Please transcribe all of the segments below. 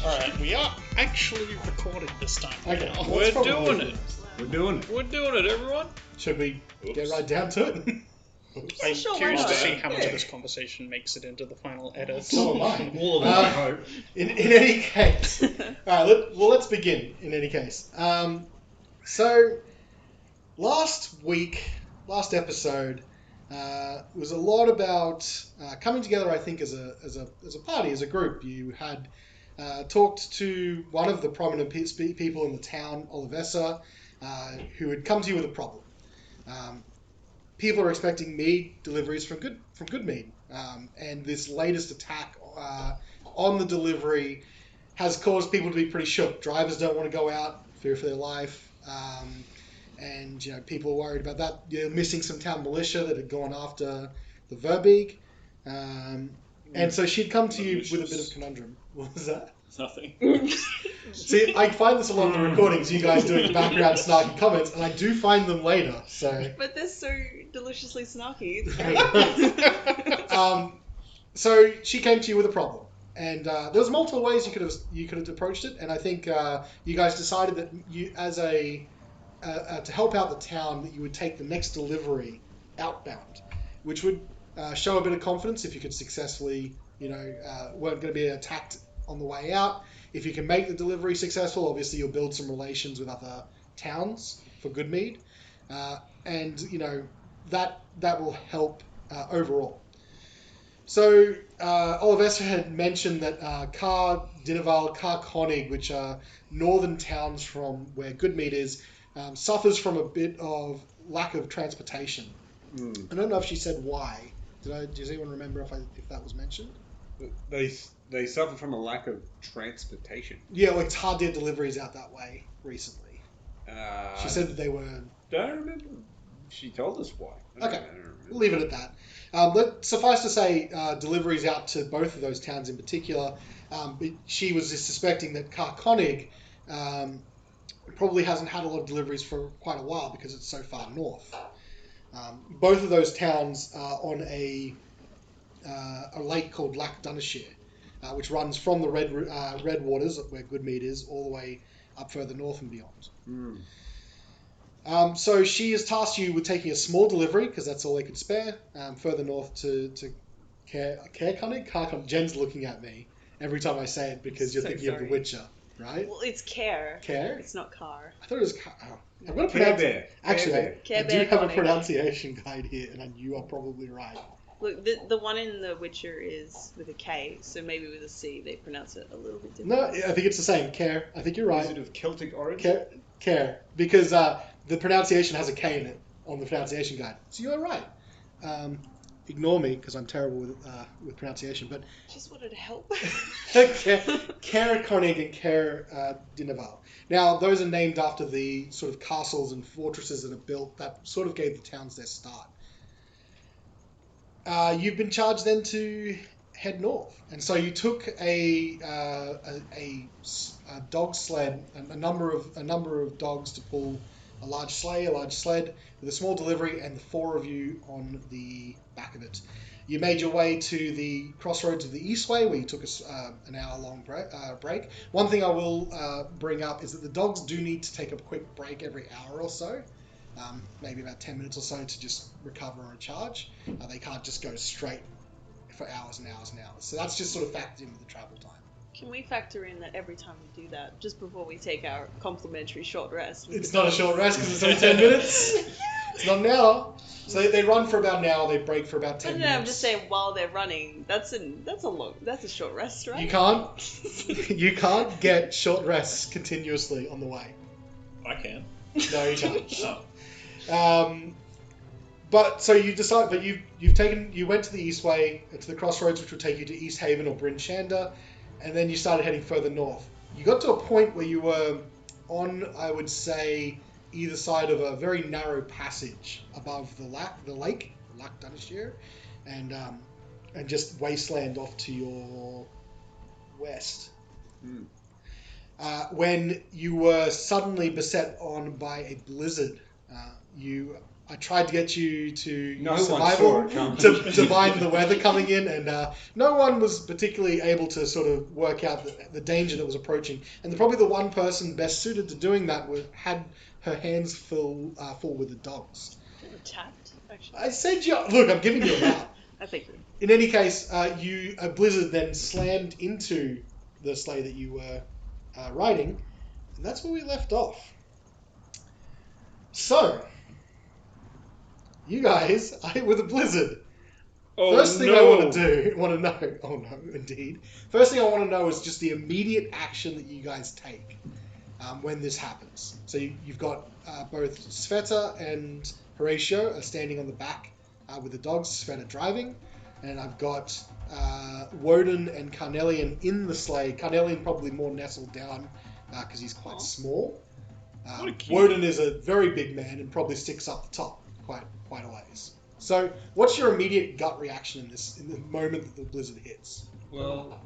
Alright, we are actually recording this time. Okay, now. we're doing it. We're doing it, everyone. Should we get right down to it? I'm Sure, why curious to not? see how much Yeah. of this conversation makes it into the final edit. So am I. All of us, I hope. In any case, alright, let's begin. In any case, so last episode was a lot about coming together. I think as a party, as a group, you had talked to one of the prominent people in the town, Olivessa, who had come to you with a problem. People are expecting mead deliveries from good mead, and this latest attack on the delivery has caused people to be pretty shook. Drivers don't want to go out, fear for their life, and people are worried about that. You're missing some town militia that had gone after the Verbeeg, and so she'd come to you with a bit of conundrum. What was that? Nothing. See, I find this a lot in the recordings, you guys doing background snarky comments, and I do find them later, so... But they're so deliciously snarky. It's great. So she came to you with a problem, and there was multiple ways you could have approached it, and I think you guys decided that you, as to help out the town, that you would take the next delivery outbound, which would show a bit of confidence if you could successfully, weren't going to be attacked on the way out. If you can make the delivery successful, obviously you'll build some relations with other towns for good mead, and that will help overall. So Olivessa had mentioned that Dinaval, Konig, which are northern towns from where good mead is, suffers from a bit of lack of transportation. I don't know if she said why. Does anyone remember if that was mentioned? They suffer from a lack of transportation. Yeah, it's hard to get deliveries out that way recently. She said that they were... Don't remember. She told us why. Okay, we'll leave it at that. But suffice to say, deliveries out to both of those towns in particular, but she was just suspecting that Konig probably hasn't had a lot of deliveries for quite a while because it's so far north. Both of those towns are on a lake called Lac Dunashire, which runs from the Red Waters, where good mead is, all the way up further north and beyond. So she has tasked you with taking a small delivery, because that's all they could spare, further north to Carnelian. Jen's looking at me every time I say it because you're thinking of The Witcher, right? Well, it's Care. Care? It's not Car. I thought it was I'm going to Care pronounce Bear. Actually, Care I do Bear have a Konig. pronunciation guide here, and you are probably right. Look, the one in The Witcher is with a K, so maybe with a C they pronounce it a little bit No, different. I think it's the same. Care. I think you're right. Is it of Celtic origin? Care. Because the pronunciation has a K in it on the pronunciation guide. So you're right. Ignore me because I'm terrible with pronunciation. But Just wanted to help. Care Konig and Care Dinaval. Now, those are named after the sort of castles and fortresses that are built that sort of gave the towns their start. You've been charged then to head north, and so you took a dog sled, a number of dogs to pull a large sled with a small delivery, and the four of you on the back of it. You made your way to the crossroads of the Eastway, where you took an hour-long break. One thing I will bring up is that the dogs do need to take a quick break every hour or so. Maybe about 10 minutes or so to just recover and recharge. They can't just go straight for hours and hours and hours. So that's just sort of factored into the travel time. Can we factor in that every time we do that, just before we take our complimentary short rest? It's not a short rest because it's only 10 minutes. It's not an hour. So they run for about an hour, they break for about 10 minutes. I'm just saying while they're running, that's a short rest, right? You can't get short rests continuously on the way. I can. No, you can't. Oh. But so you decide, but you went to the Eastway, to the crossroads, which would take you to East Haven or Bryn Shander, and then you started heading further north. You got to a point where you were on, I would say, either side of a very narrow passage above the lake, Lac Dunashire, and just wasteland off to your west. When you were suddenly beset on by a blizzard. You I tried to get you to No use one survival saw it coming. to divine the weather coming in, and no one was particularly able to sort of work out the danger that was approaching. And probably the one person best suited to doing that had her hands full with the dogs. Tapped, actually. I said, look, I'm giving you a map. I think. In any case, a blizzard then slammed into the sleigh that you were riding, and that's where we left off. So, you guys are hit with a blizzard. First thing I want to know. Oh no, indeed. First thing I want to know is just the immediate action that you guys take when this happens. So you've got both Svieta and Horacio are standing on the back with the dogs. Svieta driving, and I've got Wodun and Carnelian in the sleigh. Carnelian probably more nestled down because he's quite small. Wodun is a very big man and probably sticks up the top quite a ways. So, what's your immediate gut reaction in the moment that the blizzard hits? Well,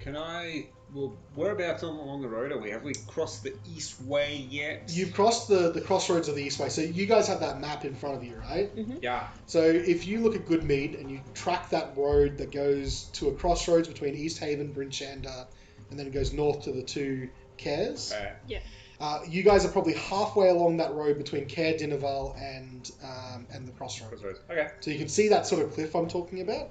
whereabouts along the road are we? Have we crossed the east way yet? You've crossed the crossroads of the East Way, so you guys have that map in front of you, right? Mm-hmm. Yeah. So if you look at Goodmead and you track that road that goes to a crossroads between East Haven, Bryn Shander, and then it goes north to the two Cares. Yeah. You guys are probably halfway along that road between Caer Dineval and the crossroads. Okay. So you can see that sort of cliff I'm talking about.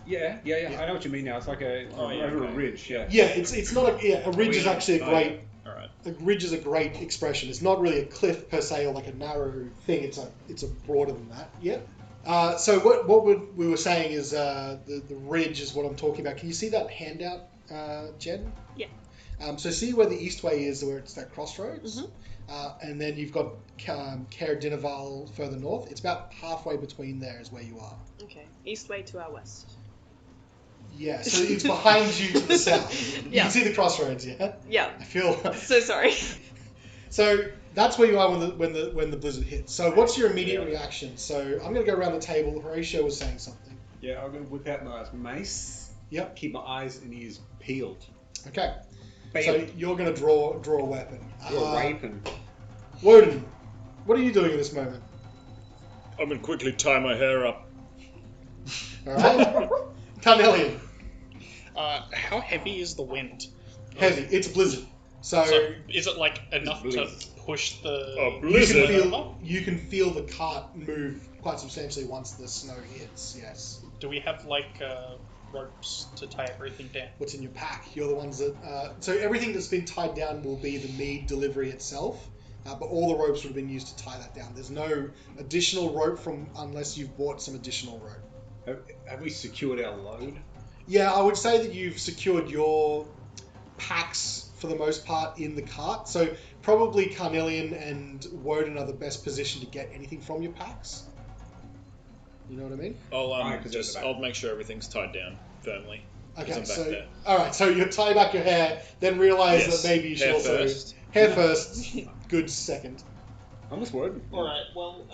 Yeah. I know what you mean now. It's like over a ridge. Yeah. Yeah, it's not a ridge is actually a great. All right. A ridge is a great expression. It's not really a cliff per se or like a narrow thing. It's a broader than that. Yeah. So what we were saying is the ridge is what I'm talking about. Can you see that handout, Jen? Yeah. So see where the Eastway is, where it's that crossroads, and then you've got Caer Dineval further north. It's about halfway between there is where you are. Okay. Eastway to our west. Yeah, so it's behind you to the south. You Yeah. can see the crossroads, yeah? Yeah. I feel... So sorry. So that's where you are when the blizzard hits. So what's your immediate reaction? So I'm going to go around the table. Horatio was saying something. Yeah, I'm going to whip out my mace. Yep. Keep my eyes and ears peeled. Okay. Bam. So you're going to draw a weapon. Draw a weapon. Wodun, what are you doing at this moment? I'm going to quickly tie my hair up. All right. Carnelian. How heavy is the wind? Heavy. It's a blizzard. So is it like enough to blizzard. push the you can feel the cart move quite substantially once the snow hits. Yes. Do we have like ropes to tie everything down? What's in your pack? You're the ones that. So everything that's been tied down will be the mead delivery itself, but all the ropes would have been used to tie that down. There's no additional rope unless you've bought some additional rope. Have we secured our load? Yeah, I would say that you've secured your packs for the most part in the cart. So probably Carnelian and Wodun are the best position to get anything from your packs. You know what I mean? I'll make sure everything's tied down firmly. Okay, I'm back so there. all right, so you tie back your hair, then realize Yes, that maybe you should hair also first. hair first. Good second. I'm just worried. All right. Well,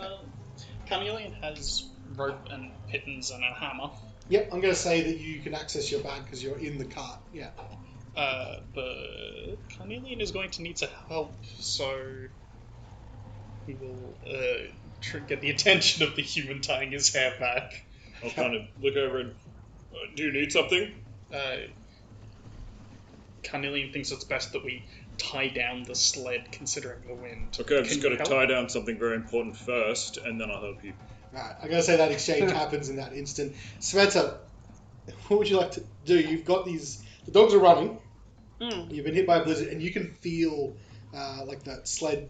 Carnelian has rope and pittons and a hammer. Yep, I'm going to say that you can access your bag because you're in the cart. Yeah. But Carnelian is going to need some help, so he will get the attention of the human tying his hair back. I'll kind of look over and, do you need something? Carnelian thinks it's best that we tie down the sled considering the wind. Okay, I've just got to help? tie down something very important first, and then I'll help you. Alright, I'm going to say that exchange happens in that instant. Svieta, what would you like to do? You've got these... The dogs are running. You've been hit by a blizzard, and you can feel like that sled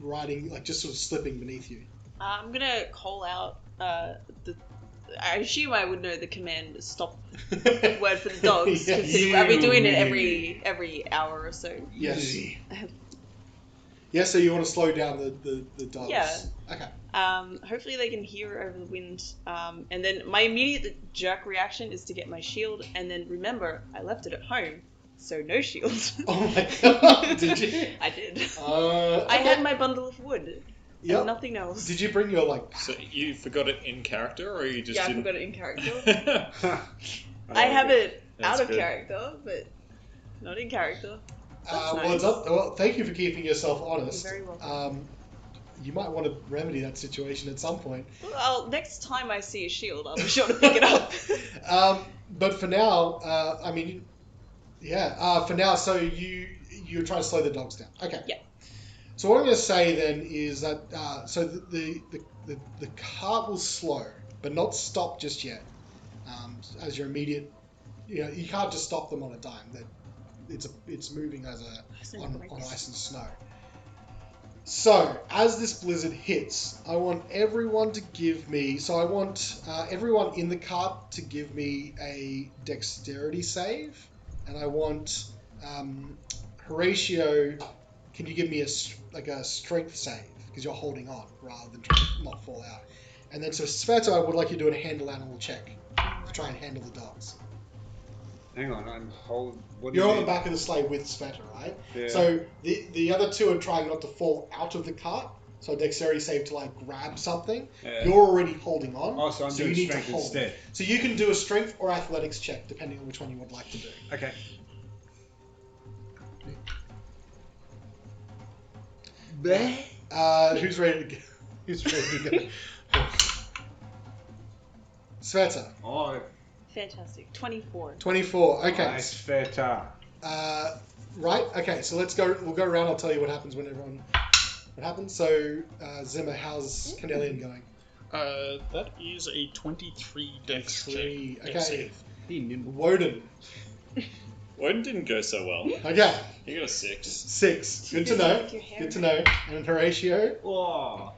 riding, like just sort of slipping beneath you. I'm going to call out I assume I would know the command to stop word for the dogs. Yes. Are we doing it every hour or so? Yes. Yeah, so you want to slow down the dogs? Yeah. Okay. Hopefully they can hear over the wind. And then my immediate jerk reaction is to get my shield, and then remember, I left it at home, so no shield. Oh my god, did you? I did. I I had my bundle of wood. Yep. And nothing else. Did you bring your, like... So you forgot it in character, or you just Yeah, I didn't? forgot it in character. I I have it That's out of good. character, but not in character. That's Well, nice. thank you for keeping yourself honest. You're very welcome. you might want to remedy that situation at some point. Well, next time I see a shield, I'll be sure to pick it up. But for now, for now, so you're trying to slow the dogs down. Okay. Yeah. So what I'm going to say then is that so the cart will slow, but not stop just yet. As your immediate, you can't just stop them on a dime. That it's moving on ice and snow. So as this blizzard hits, I want everyone to give me. So I want everyone in the cart to give me a dexterity save, and I want Horatio. Can you give me a strength save because you're holding on rather than trying to not fall out? And then so Svieta, I would like you to do a handle animal check to try and handle the dogs. Hang on, I'm hold. What do You're you on the mean? back of the sleigh with Svieta, right? Yeah. So the other two are trying not to fall out of the cart. So dexterity save to grab something. Yeah. You're already holding on. Oh, so I'm doing you need strength to hold. instead. So you can do a strength or athletics check depending on which one you would like to do. Okay. Who's ready to go? Who's ready to go? Svieta. Oh, Fantastic. 24. 24. Okay. nice Svieta. Right. Okay. So let's go. We'll go around. I'll tell you what happens when everyone. What happens? So Zimma, how's Carnelian going? That is a 23 dex check. Okay. Dex save. Be nimble. Wodun. Wodun didn't go so well. Okay. He got a 6. 6. Good to busy know. with your hair. Good to know. And Horatio. Oh,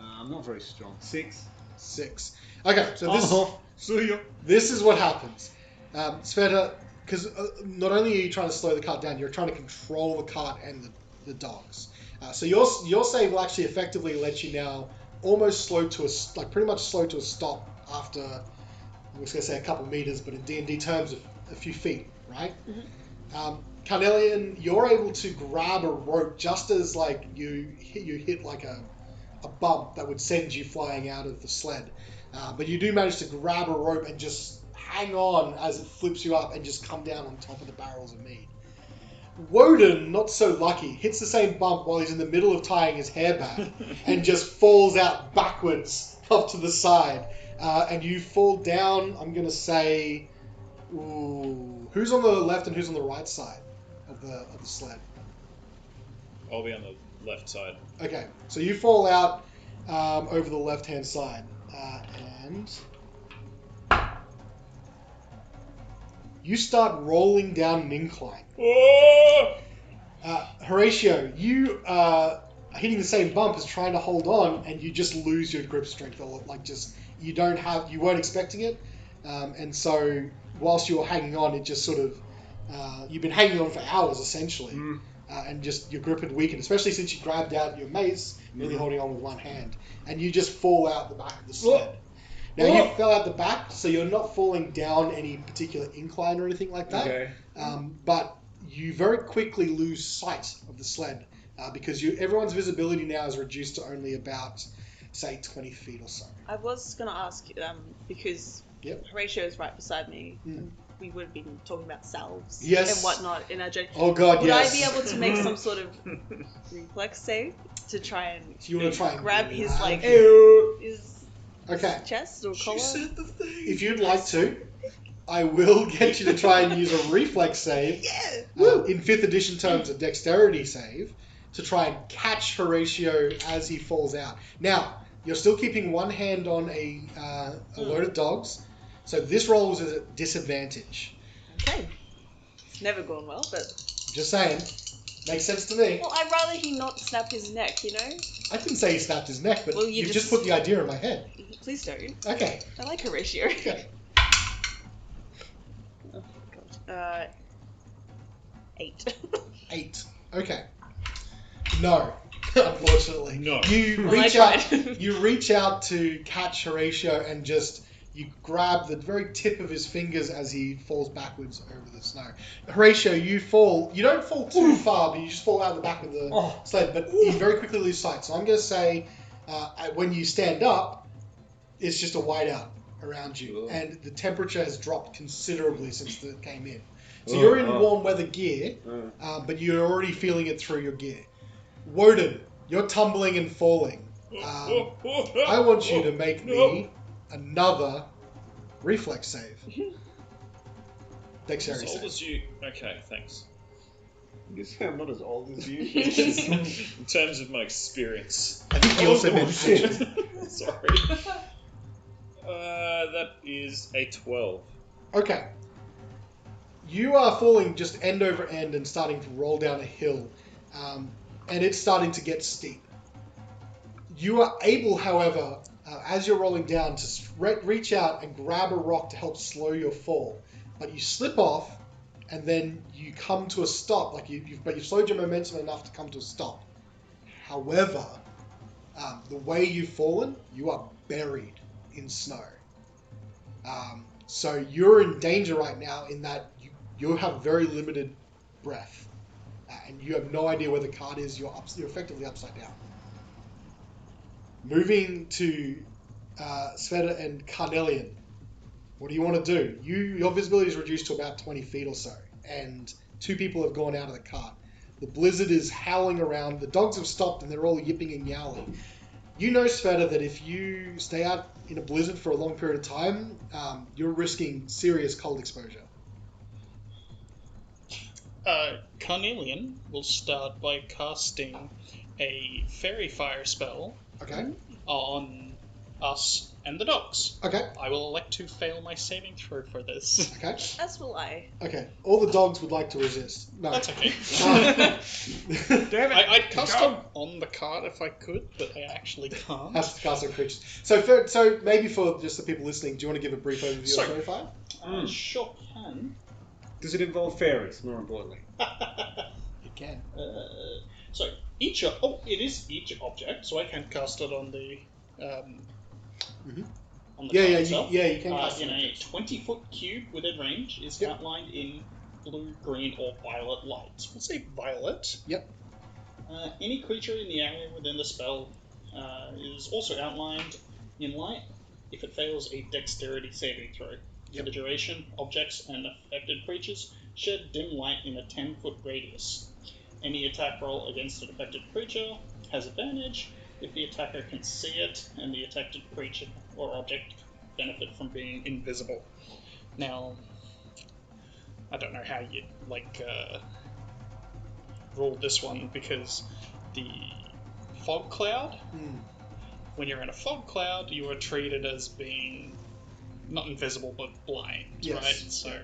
I'm not very strong. 6. 6. Okay. So this. See ya. This is what happens. Svieta, because not only are you trying to slow the cart down, you're trying to control the cart and the dogs. So your save will actually effectively let you now almost slow to pretty much slow to a stop after, I was going to say a couple meters, but in D&D terms, a few feet, right? Mm-hmm. Carnelian, you're able to grab a rope just as you hit a bump that would send you flying out of the sled. But you do manage to grab a rope and just hang on as it flips you up and just come down on top of the barrels of mead. Wodun, not so lucky, hits the same bump while he's in the middle of tying his hair back and just falls out backwards up to the side. And you fall down, I'm going to say... Ooh, who's on the left and who's on the right side of the sled? I'll be on the left side. Okay, so you fall out over the left-hand side. And you start rolling down an incline. Oh! Horatio, you are hitting the same bump as trying to hold on, and you just lose your grip strength. You weren't expecting it, and so whilst you were hanging on, it just sort of you've been hanging on for hours essentially, and just your grip had weakened, especially since you grabbed out your mace, really holding on with one hand, and you just fall out the back of the sled. Now you fell out the back, so you're not falling down any particular incline or anything like that. Okay. But you very quickly lose sight of the sled because everyone's visibility now is reduced to only about, say, 20 feet or so. I was going to ask, because Yep. Horatio is right beside me, and we would have been talking about salves Yes. and whatnot in our journey. Oh God, Would yes. I be able to make some sort of reflex save to try and So you want to try and grab his his Okay. chest or collar? the thing. If you'd like to, I will get you to try and use a reflex save. Yeah. In 5th edition terms, a dexterity save to try and catch Horatio as he falls out. Now, you're still keeping one hand on a load of dogs, so this roll was at a disadvantage. Okay. It's never gone well, but Just saying. Makes sense to me. well, I'd rather he not snap his neck. I didn't say he snapped his neck, but Well, you you just just- put the idea in my head. Please don't. Okay. I like Horatio. Okay. Oh god. 8. 8. Okay. No. Unfortunately. No. You Well, I reach out. tried. You reach out to catch Horatio and just you grab the very tip of his fingers as he falls backwards over the snow. Horatio, you fall. You don't fall too far, but you just fall out the back of the sled. But you very quickly lose sight. So I'm going to say, when you stand up, it's just a whiteout around you, and the temperature has dropped considerably since it came in. So you're in warm weather gear, but you're already feeling it through your gear. Wodun, You're tumbling and falling. I want you to make me another reflex save. Dexterity As old save. as you. Okay, thanks. You say I'm not as old as you. In terms of my experience. I think he also meant shit. Sorry. That is a 12. Okay. You are falling just end over end and starting to roll down a hill. And it's starting to get steep. You are able, however, as you're rolling down, to reach out and grab a rock to help slow your fall. But you slip off, and then you come to a stop. But you've slowed your momentum enough to come to a stop. However, the way you've fallen, you are buried in snow. So you're in danger right now in that you have very limited breath. And you have no idea where the cart is. You're effectively upside down. Moving to Svieta and Carnelian. What do you want to do? Your visibility is reduced to about 20 feet or so. And 2 people have gone out of the cart. The blizzard is howling around. The dogs have stopped and they're all yipping and yowling. You know, Svieta, that if you stay out in a blizzard for a long period of time, you're risking serious cold exposure. Carnelian will start by casting a fairy fire spell Okay? on us and the dogs. Okay. I will elect to fail my saving throw for this. Okay. As will I. Okay. All the dogs would like to resist. No. That's okay. Damn it! I'd cast them on the cart if I could, but I actually can't. Has to cast on creatures. So maybe for just the people listening, do you want to give a brief overview Sorry. of Fairy Fire? Sure can. Does it involve fairies, more importantly? You can. So each it is each object, so I can cast it on the on the Yeah, card yeah, itself. you can cast in it. a 20-foot cube within range is Yep. outlined in blue, green, or violet light. We'll say violet. Yep. Any creature in the area within the spell is also outlined in light if it fails a dexterity saving throw. For Yep. the duration, objects and affected creatures shed dim light in a 10-foot radius. Any attack roll against an affected creature has advantage if the attacker can see it, and the affected creature or object benefit from being invisible. Now, I don't know how you ruled this one, because the fog cloud, when you're in a fog cloud, you are treated as being not invisible but blind, Yes. right? So,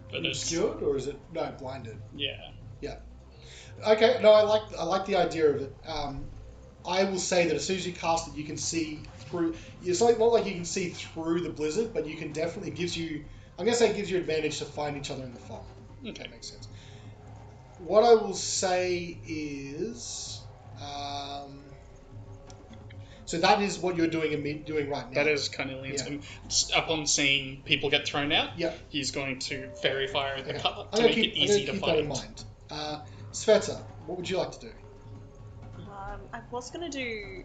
but it's Obscured, or is it blinded? yeah. Okay, no, I like the idea of it. I will say that as soon as you cast it, you can see through. It's not like you can see through the blizzard, but you can definitely gives you advantage to find each other in the fog. Okay. That makes sense. What I will say is, so that is what you're doing right now. That is Carnelian's. Yeah. And upon seeing people get thrown out, Yeah. he's going to fairy fire the Okay. cart I'm to gonna make it keep easy to that find. in mind. Svieta, what would you like to do? I was gonna do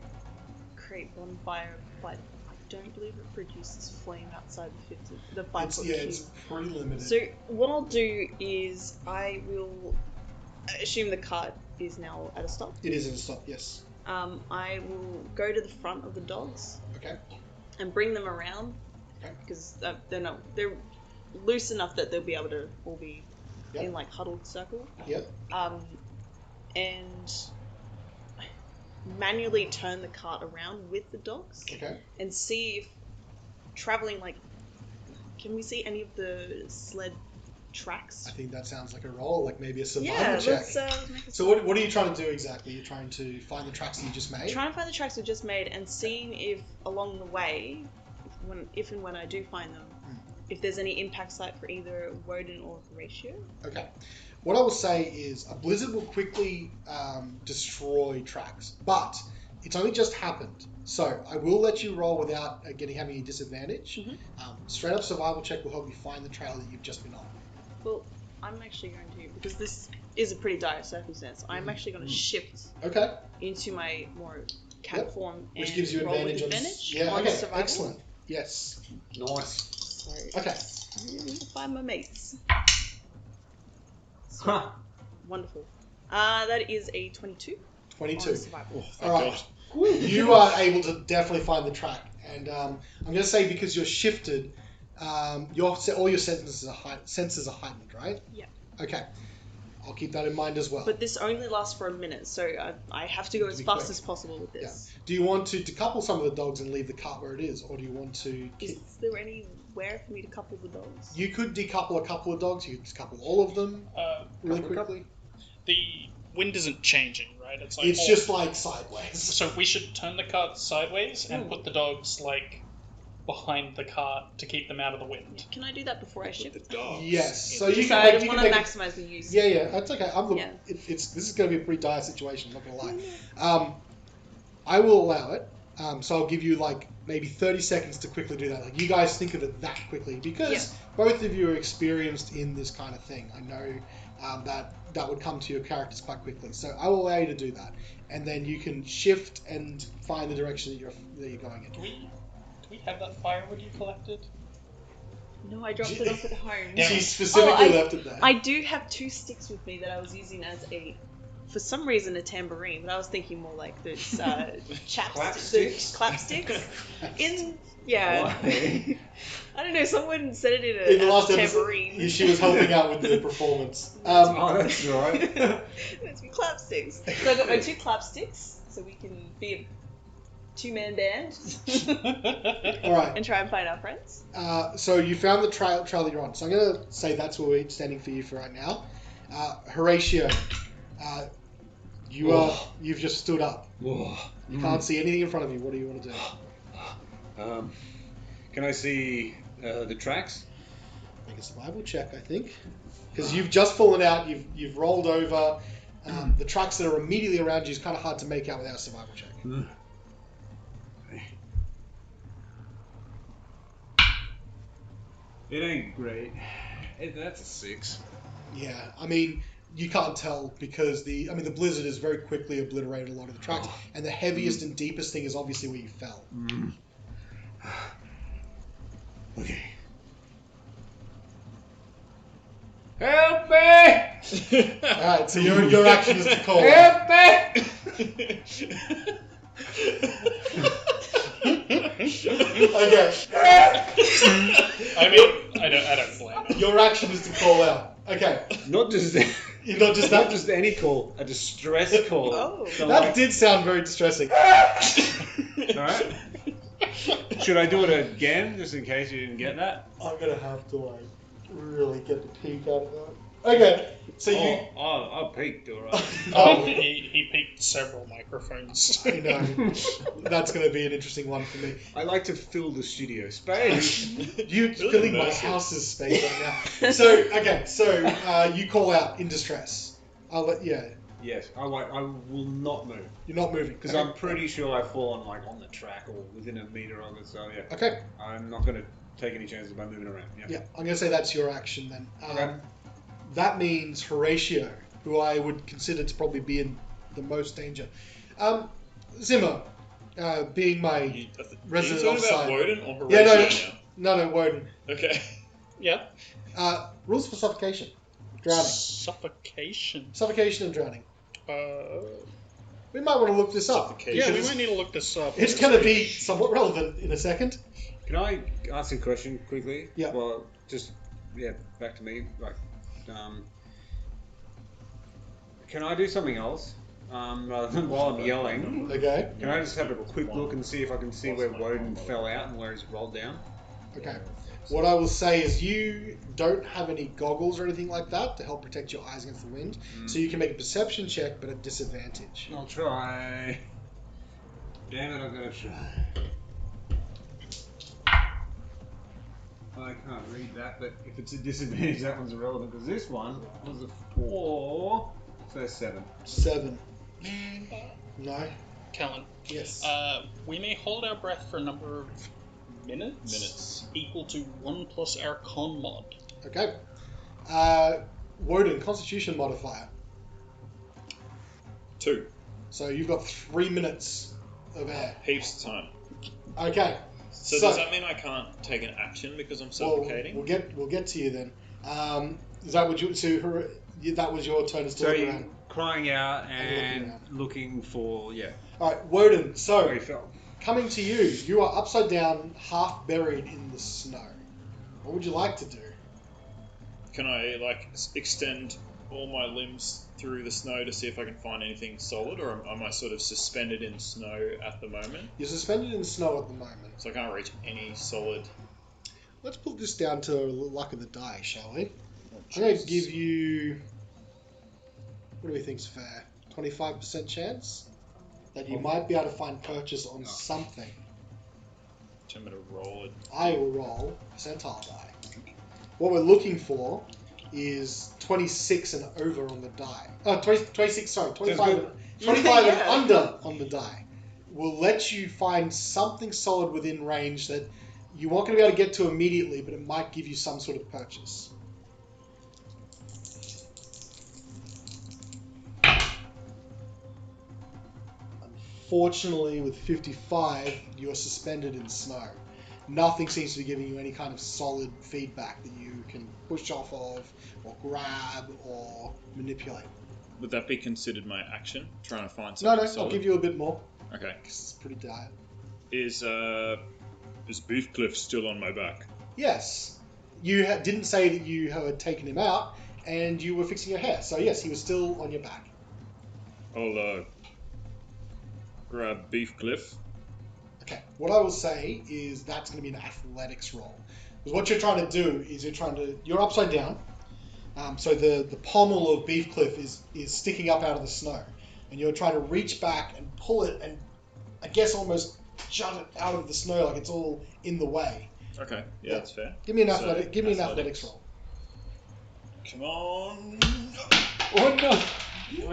create bonfire, but I don't believe it produces flame outside the 5-foot cube. It's pretty limited. So what I'll do is I will assume the cart is now at a stop. It is in stop, yes. I will go to the front of the dogs Okay. and bring them around Okay. because they're loose enough that they'll be able to all be Yep. in like huddled circle. Yep. And manually turn the cart around with the dogs Okay. and see if traveling can we see any of the sled tracks? I think that sounds like a roll, like maybe a survival Yeah, check. let's make a So what are you trying to do exactly? You're trying to find the tracks that you just made? trying to find the tracks we just made and seeing if along the way, if and when I do find them, if there's any impact site for either Wodun or Horacio. Okay. What I will say is a blizzard will quickly destroy tracks, but it's only just happened. So I will let you roll without having any disadvantage. Straight up survival check will help you find the trail that you've just been on. Well, I'm actually going to, because this is a pretty dire circumstance, I'm actually going to shift Okay. into my more cat form and Which gives you roll advantage with on advantage yeah. on Okay. survival. Excellent. Yes. Nice. So Okay. I need to find my mates. Huh. Wonderful. That is a 22. 22. on survival. All right. You are able to definitely find the track, and I'm going to say because you're shifted, all your senses are heightened, right? Yeah. Okay. I'll keep that in mind as well. But this only lasts for a minute, so I have to go To as be fast quick. as possible with this. Do you want to decouple some of the dogs and leave the cart where it is, or do you want to? Is there anywhere for me to couple the dogs? You could decouple a couple of dogs. You could decouple all of them really quickly. The wind isn't changing, right? It's like It's just like sideways. So we should turn the cart sideways and put the dogs like behind the cart to keep them out of the wind. Can I do that before I shift? Yes. So you So can. I Like, just you want can to make maximize the use. Yeah, that's okay. Yeah. This is going to be a pretty dire situation. I'm not going to lie. I will allow it. So I'll give you like maybe 30 seconds to quickly do that. Like you guys think of it that quickly because both of you are experienced in this kind of thing. I know that would come to your characters quite quickly. So I will allow you to do that, and then you can shift and find the direction that you're going in. Do we have that firewood you collected? No, I dropped it off at home. She specifically left it there. I do have 2 sticks with me that I was using as for some reason, a tambourine, but I was thinking more like those Clapsticks? Clapsticks. Why? I don't know. Someone said it in the as last a episode, tambourine. she was helping out with the performance. Oh, that's right. It's clapsticks. So I got my 2 clapsticks, so we can be a 2-man band. All right. And try and find our friends. So you found the trail that you're on. So I'm going to say that's where we're standing for you for right now. Horatio, you've just stood up. You can't see anything in front of you. What do you want to do? Can I see the tracks? Make a survival check, I think, because you've just fallen out. You've rolled over. The tracks that are immediately around you is kind of hard to make out without a survival check. It ain't great. That's a 6. Yeah, I mean, you can't tell because the blizzard has very quickly obliterated a lot of the tracks, and the heaviest and deepest thing is obviously where you fell. Okay. Help me! All right, so your action is to call. Help me! Okay. I mean, I don't blame him. Your action is to call out. Okay. Not just You're not just not that. just any call, a distress call. Oh. So That did sound very distressing. Alright. Should I do it again, just in case you didn't get that? I'm gonna have to really get the peak out of that. Okay. So you. I peaked, alright. Oh, he peaked several microphones. I know. That's gonna be an interesting one for me. I like to fill the studio space. You filling my house's space right now. So you call out in distress. I'll let Yes, I will not move. You're not moving Because I'm pretty sure I've fallen like on the track or within a meter of it, so yeah. Okay. I'm not going to take any chances by moving around. Yeah. Yeah, I'm gonna say that's your action then. Okay. That means Horatio, who I would consider to probably be in the most danger. Zimma, being my resident Are you talking about offside. Wodun or Yeah, Horatio no, Wodun. now? Okay. Yeah. Rules for suffocation, drowning, Suffocation. suffocation and drowning. Uh, We might want to look this up. Suffocation. yeah, we because might need to look this up. it's going to be somewhat relevant in a second. Can I ask a question quickly? Yeah. Well, just, back to me. Like, can I do something else? Rather than while I'm yelling, Okay. can I just have a quick look and see if I can see where Wodun fell out and where he's rolled down? Okay. What I will say is you don't have any goggles or anything like that to help protect your eyes against the wind, so you can make a perception check, but at disadvantage. I'll try. Damn it, I'm gonna try. I can't read that, but if it's a disadvantage, that one's irrelevant because this one was a 4, so 7. 7. No. Callan. Yes. We may hold our breath for a number of minutes equal to 1 plus our con mod. Okay. Wodun, Constitution modifier. 2. So you've got 3 minutes of air. Heaps of time. Okay. So does that mean I can't take an action because I'm suffocating? We'll get to you then. Is that what you? So that was your turn to So look around. crying out And and looking for All right, Wodun. where So he fell. coming to you, you are upside down, half buried in the snow. What would you like to do? Can I extend all my limbs through the snow to see if I can find anything solid, or am I sort of suspended in snow at the moment? You're suspended in snow at the moment. So I can't reach any solid. Let's put this down to luck of the die, shall we? Oh, I'm going to Jesus. give you. What do we think's fair? 25% chance that you might be able to find purchase on something. I'm going to roll it. I will roll percentile die. What we're looking for is 26 and over on the die. Oh, 26, sorry, 25, good. 25 and Yeah. under on the die. Will let you find something solid within range that you aren't going to be able to get to immediately, but it might give you some sort of purchase. Unfortunately, with 55, you're suspended in snow. Nothing seems to be giving you any kind of solid feedback that you can push off of, or grab, or manipulate. Would that be considered my action? Trying to find No, something no, solid? I'll give you a bit more, Okay. because it's pretty dire. Is Beefcliff still on my back? Yes, you didn't say that you had taken him out, and you were fixing your hair, so yes, he was still on your back. I'll grab Beefcliff. Okay, what I will say is that's going to be an athletics roll. Because what you're trying to do is you're upside down, so the pommel of Beefcliff is sticking up out of the snow, and you're trying to reach back and pull it, and I guess almost shut it out of the snow like it's all in the way. Okay, Yeah. that's fair. Give me an So, athletics roll. Come on. Oh no!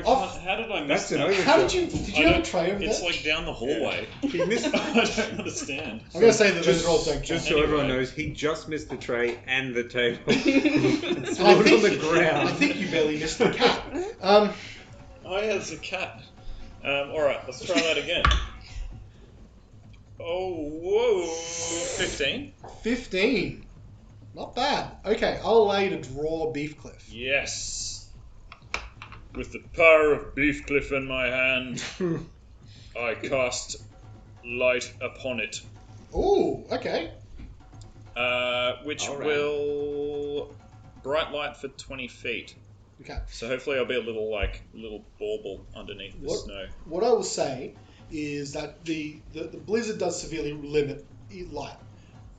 How did I miss That's an that? over. How did you have a tray over It's there? like down the hallway. He missed. I don't understand. I'm going to say that those rolls don't count. Just so Anyway. everyone knows, he just missed the tray and the table. And Threw it on the ground. I think you barely missed the cat. Oh yeah, there's a cat. Alright, let's try that again. Oh, whoa. 15? 15. Not bad. Okay, I'll allow you to draw Beefcliff. Yes. With the power of Beefcliff in my hand, I cast light upon it. Ooh, okay. Which Alright. will bright light for 20 feet. Okay. So hopefully I'll be a little bauble underneath the snow. What I will say is that the blizzard does severely limit light,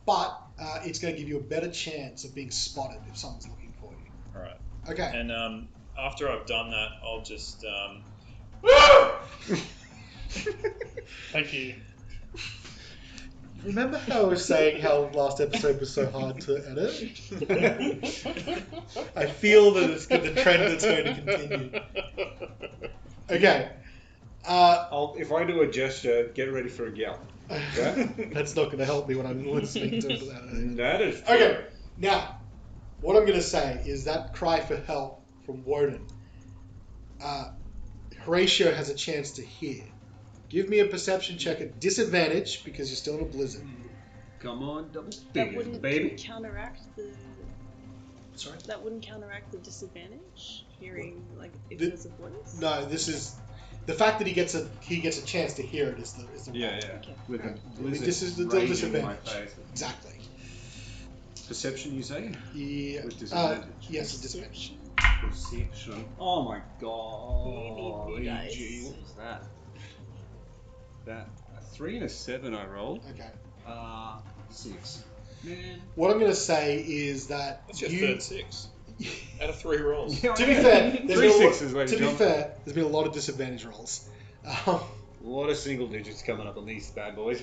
but it's going to give you a better chance of being spotted if someone's looking for you. Alright. Okay. And after I've done that, I'll just Thank you. Remember how I was saying how last episode was so hard to edit? I feel that it's the trend that's going to continue. Okay. If I do a gesture, get ready for a yell. Okay? That's not going to help me when I'm listening to it. That is true. Okay, now, what I'm going to say is that cry for help from Wodun, Horacio has a chance to hear. Give me a perception check at disadvantage because you're still in a blizzard. Come on, double That figures, wouldn't baby. counteract the. Sorry? That wouldn't counteract the disadvantage. Hearing if The- there's a voice. No, this is the fact that he gets a chance to hear it is the Yeah, point. yeah. Okay. With a Right. blizzard This is the raging in my disadvantage. face. Exactly. Perception, you say? Yeah. With disadvantage. Yes, a disadvantage. Perception. Oh my god. You need dice. Gee, what was that? That a 3 and a 7 I rolled. Okay. 6. Man. What I'm going to say is that That's your you. third 6 out of 3 rolls. To be fair, there's 3 been a lot, 6s, ladies to and be gentlemen. fair, there's been a lot of disadvantage rolls. A lot of single digits coming up on these bad boys.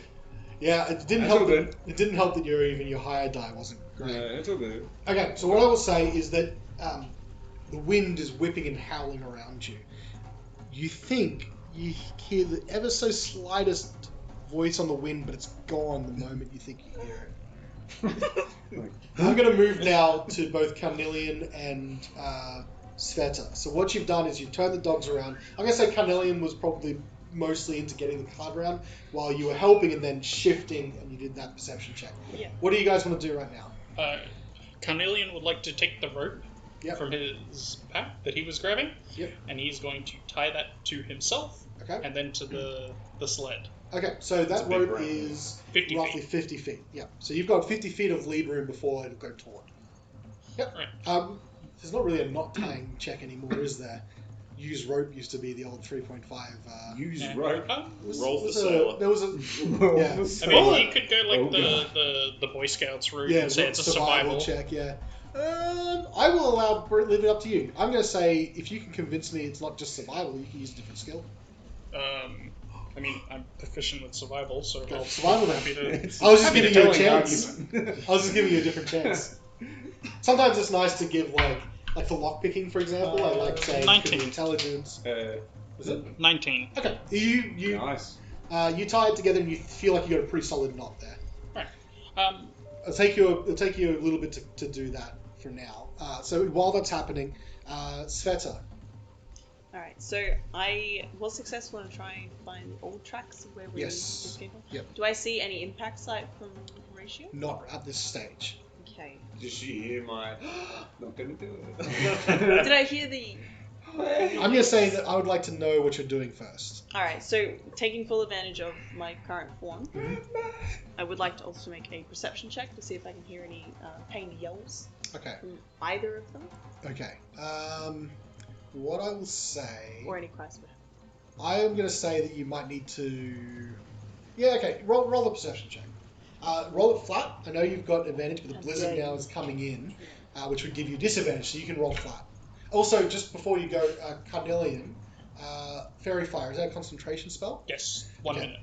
Yeah, it didn't That's help. all good. It didn't help that your higher die wasn't great. It's all good. Okay, so what I will say is that the wind is whipping and howling around you. You think you hear the ever so slightest voice on the wind, but it's gone the moment you think you hear it. I'm going to move now to both Carnelian and Svieta. So what you've done is you've turned the dogs around. I'm going to say Carnelian was probably mostly into getting the card around while you were helping and then shifting, and you did that perception check. Yeah. What do you guys want to do right now? Carnelian would like to take the rope Yep. from his pack that he was grabbing. Yep. And he's going to tie that to himself Okay. and then to the sled. Okay, so a that big rope rope. is 50 roughly feet. 50 feet. Yeah. So you've got 50 feet of lead room before it'll go taut. Yep. Right. There's not really a knot tying check anymore, is there? Use rope used to be the old 3.5. Use Yeah. rope. Roll for sailor. There was a yeah. I mean, you could go like Oh, God. the Boy Scouts route Yeah, and say it's a survival survival. check. Yeah. I will leave it up to you. I'm going to say if you can convince me it's not just survival, you can use a different skill. I mean, I'm proficient with survival, so Okay, I'll survival then. happy to. I was just happy to giving you a Telling chance. argument. I was just giving you a different chance. Sometimes it's nice to give like for lockpicking, for example. I like saying it could be 19. intelligence. Was it 19. okay? You Nice. you tie it together and you feel like you got a pretty solid knot there. Right. It'll take you a little bit to do that for now. So while that's happening, Sveta. Alright, so I was successful in trying to find the old tracks of where we Yes. escaped from. Yep. Do I see any impact site from Horacio? Not at this stage. Okay. Did she hear my? Not gonna do it. Did I hear the... I'm going to say that I would like to know what you're doing first. Alright, so taking full advantage of my current form, I would like to also make a perception check to see if I can hear any pained yells Okay. from either of them, Okay. What I will say, or any cries for him. I am going to say that you might need to. Yeah. Okay. Roll the perception check. Roll it flat. I know you've got advantage, but the blizzard now is coming in, which would give you disadvantage, so you can roll flat. Also, just before you go, Carnelian, Fairy Fire, is that a concentration spell? Yes. 1 Okay. minute.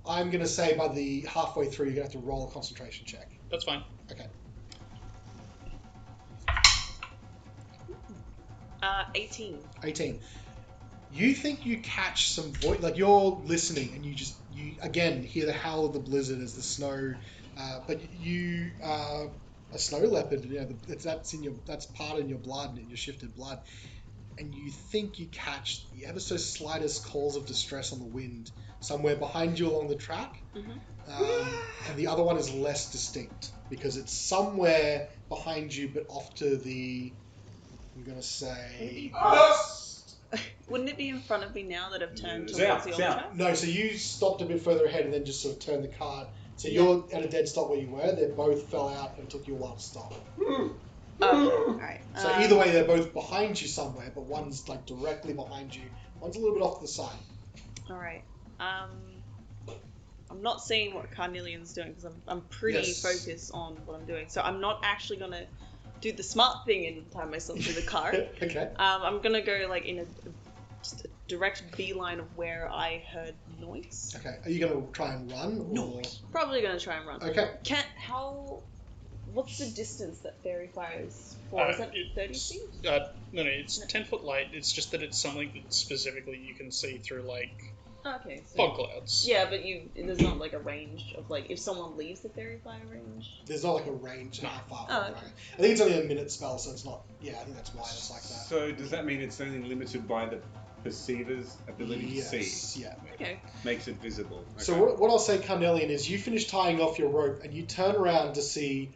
I'm going to say by the halfway through, you're going to have to roll a concentration check. That's fine. Okay. 18. 18. You think you catch some voice, like you're listening, and you again hear the howl of the blizzard as the snow, but you a snow leopard, you know, that's part in your blood, in your shifted blood, and you think you catch the ever so slightest calls of distress on the wind somewhere behind you along the track, and the other one is less distinct because it's somewhere behind you, but off to the. I'm gonna say. Wouldn't it be in front of me now that I've turned It's out, towards the it's old out. track? No, so you stopped a bit further ahead and then just sort of turned the cart. So you're at a dead stop where you were. They both fell out and it took you a while to stop. Okay, alright. So either way, they're both behind you somewhere, but one's like directly behind you. One's a little bit off to the side. Alright. I'm not seeing what Carnelian's doing because I'm pretty Yes. focused on what I'm doing. So I'm not actually going to do the smart thing and tie myself to the car. Okay. I'm going to go like in just a direct beeline of where I heard noise. Okay. Are you going to try and run? Or... Probably going to try and run. Okay. What's the distance that fairy fire is for? Is that 30 feet? No, it's 10-foot light. It's just that it's something that specifically you can see through, like, Okay. So, fog clouds. yeah, but there's not like a range of like if someone leaves the fairy fire range. There's not like a range how far. Oh, from okay. it. I think it's only a minute spell, so it's not. Yeah, I think that's why it's like that. So does that mean it's only limited by the perceiver's ability to see? Yeah. Okay. Makes it visible. Okay. So what I'll say, Carnelian, is you finish tying off your rope and you turn around to see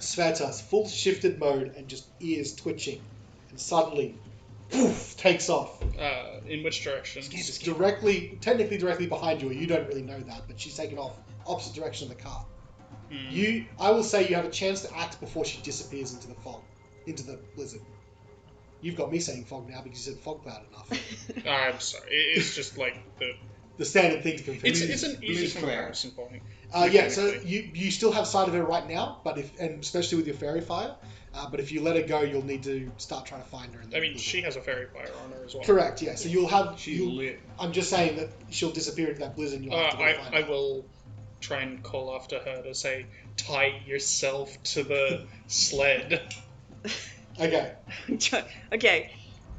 Sveta's full shifted mode and just ears twitching, and suddenly, poof, takes off. In which direction? Technically directly behind you. You don't really know that, but she's taken off opposite direction of the car. I will say you have a chance to act before she disappears into the fog, into the blizzard. You've got me saying fog now because you said fog cloud enough. I'm sorry. It's just like The standard thing to confuse. It's an easy Blizz cloud. comparison point. Yeah, so you still have sight of her right now, but especially with your fairy fire. But if you let her go, you'll need to start trying to find her. In the I mean, blizzard. she has a fairy fire on her as well. Correct. Yeah. So you'll have. She's lit. I'm just saying that she'll disappear into that blizzard. And you'll have to go find I her. will try and call after her to say, tie yourself to the sled. Okay. Okay.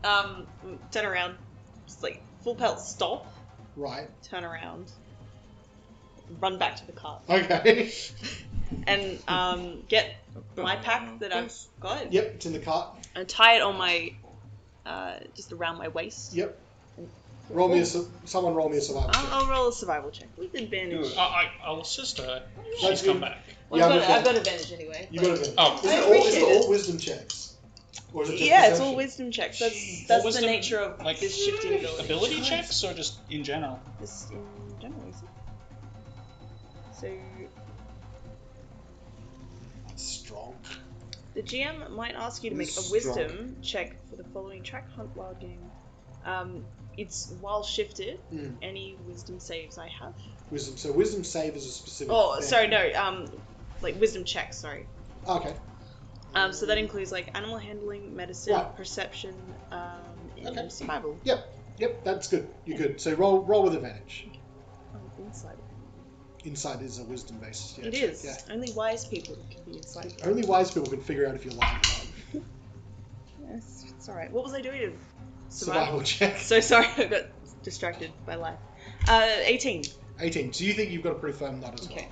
Turn around. Just like full pelt stop. Right. Turn around. Run back to the car. Okay. And get my pack that I've got. Yep. It's in the cart. And tie it on my just around my waist. Yep. Someone roll me a survival check. I'll roll a survival check with advantage. I'll assist her. That's She's come good. back. Well, Yeah, I've got advantage anyway. You got advantage. Oh. Is I it appreciate all it. wisdom checks? Or is it just Yeah, it's perception? all wisdom checks. That's What the wisdom? nature of Like this shifting ability. Ability checks or just in general? Just in general, is it? So Strong. the GM might ask you to make a Strong. wisdom check for the following track hunt wild game. It's while shifted. Any wisdom saves I have. Wisdom. So wisdom save is a specific. Oh, thing. sorry, no. Like wisdom checks. Sorry. Okay. So that includes like animal handling, medicine, Right. perception, and Okay. survival. Yep, that's good. You're good. So roll with advantage. Inside. Insight is a wisdom based. Yeah, It check, is. Yeah. Only wise people can be inside. Only wise people can figure out if you're lying or not. Yes, it's alright. What was I doing? Survival check. So sorry, I got distracted by life. 18. 18. So you think you've got a pretty firm nut as Okay.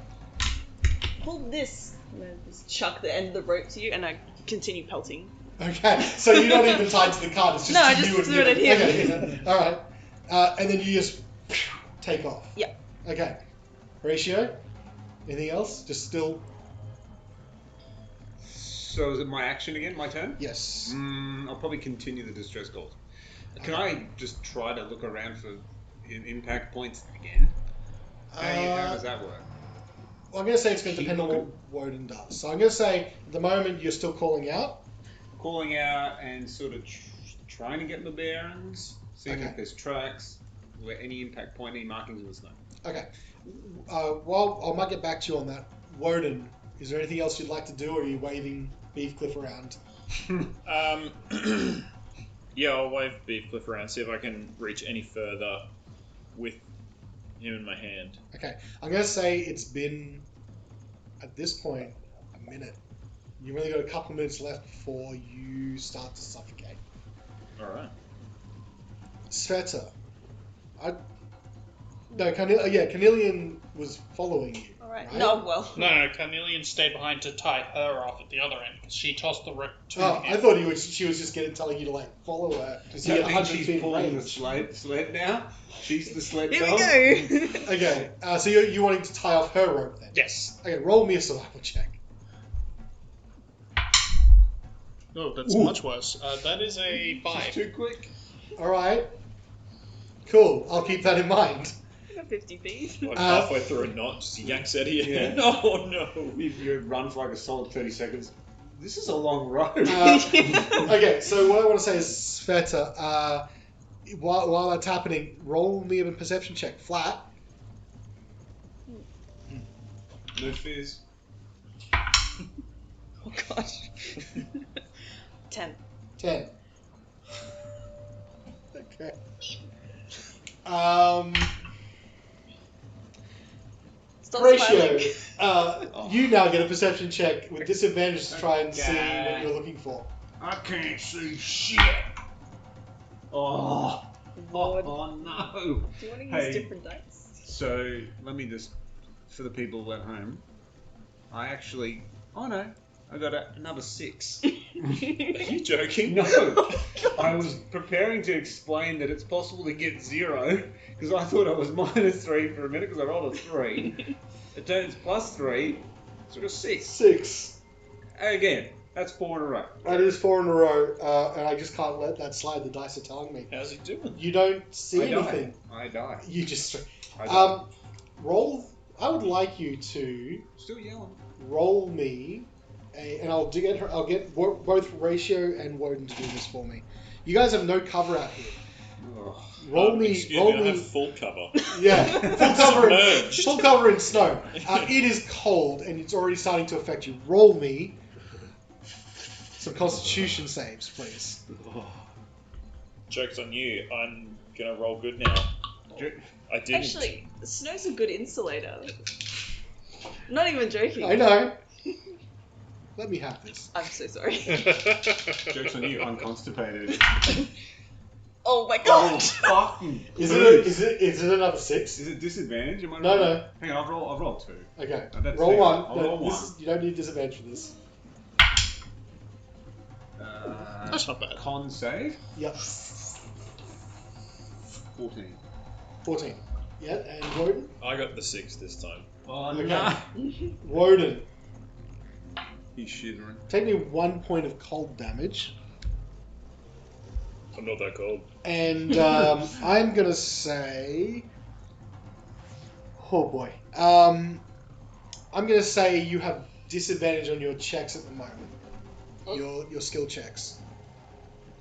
Pull this. I'm gonna just chuck the end of the rope to you, and I continue pelting. well. Okay. So you're not even tied to the cart. It's just No, I you just and threw you. it at him. Okay. All right. And then you just take off. Yeah. Okay. Horatio. Anything else? Just still. So is it my action again? My turn? Yes. I'll probably continue the distress calls. Can I just try to look around for impact points again? How does that work? Well, I'm going to say it's going to Keep depend on what Wodun does. So I'm going to say at the moment you're still calling out. Calling out and sort of trying to get my bearings, seeing Okay. if there's tracks, where any impact point, any markings in the snow. Okay. Well, I might get back to you on that. Wodun, is there anything else you'd like to do, or are you waving Beefcliff around? Yeah, I'll wave Beefcliff around, see if I can reach any further with him in my hand. Okay. I'm going to say it's been, at this point, a minute. You've only got a couple minutes left before you start to suffocate. Alright. Svieta. Carnelian was following you. Alright. Right? No, well. No, Carnelian stayed behind to tie her off at the other end because she tossed the rope to Oh, him. I thought she was just telling you to follow her. Does to get that mean 100 she's feet pulling range. the sled now? She's the sled Here dog? we go. Okay, so you're wanting to tie off her rope then? Yes. Okay, roll me a survival check. Oh, that's Ooh. much worse. That is a 5. She's too quick. Alright. Cool, I'll keep that in mind. I got 50 feet. Like halfway through a knot, just yanks out of your hand. Oh no! If you run for like a solid 30 seconds, this is a long road. Okay, so what I want to say is, Svieta, while that's happening, roll me a perception check. Flat. No fears. Oh gosh. 10. 10. Okay. Stop Horatio, smiling. you now get a perception check with disadvantage to try and see what you're looking for. I can't see shit. Oh. Lord. Oh no. Do you want to use Hey. different dice? So let me just, for the people at home, I actually, oh no, I got another 6. Are you joking? No, I was preparing to explain that it's possible to get 0 because I thought I was -3 for a minute because I rolled a 3. It turns +3, so I got 6. 6. Again, that's 4 in a row. That is 4 in a row, and I just can't let that slide. The dice are telling me. How's he doing? You don't see I anything. die. You just I die. roll. I would like you to Still yelling. roll me, and I'll get both Horatio and Wodun to do this for me. You guys have no cover out here. Ugh. Roll me. Excuse Roll me, I me. have full cover. Yeah, Submerged. full cover in snow. It is cold and it's already starting to affect you. Roll me some Constitution saves, please. Joke's on you. I'm gonna roll good now. I didn't. Actually, snow's a good insulator. Not even joking. I know. Let me have this. I'm so sorry. Joke's on you, unconstipated. Oh my Oh, god! fucking. Is it another 6? Is it disadvantage? Am I No, right? no. Hang on, I'll roll 2. Okay. That's Roll fair. 1. I'll No, roll you don't need disadvantage for this. That's not bad. Con save. Yep. 14. 14. Yeah, and Wodun? I got the 6 this time. Oh, Okay. no. Wodun, He's shivering. take me 1 point of cold damage. I'm not that cold. And I'm going to say... Oh boy. I'm going to say you have disadvantage on your checks at the moment. Your skill checks.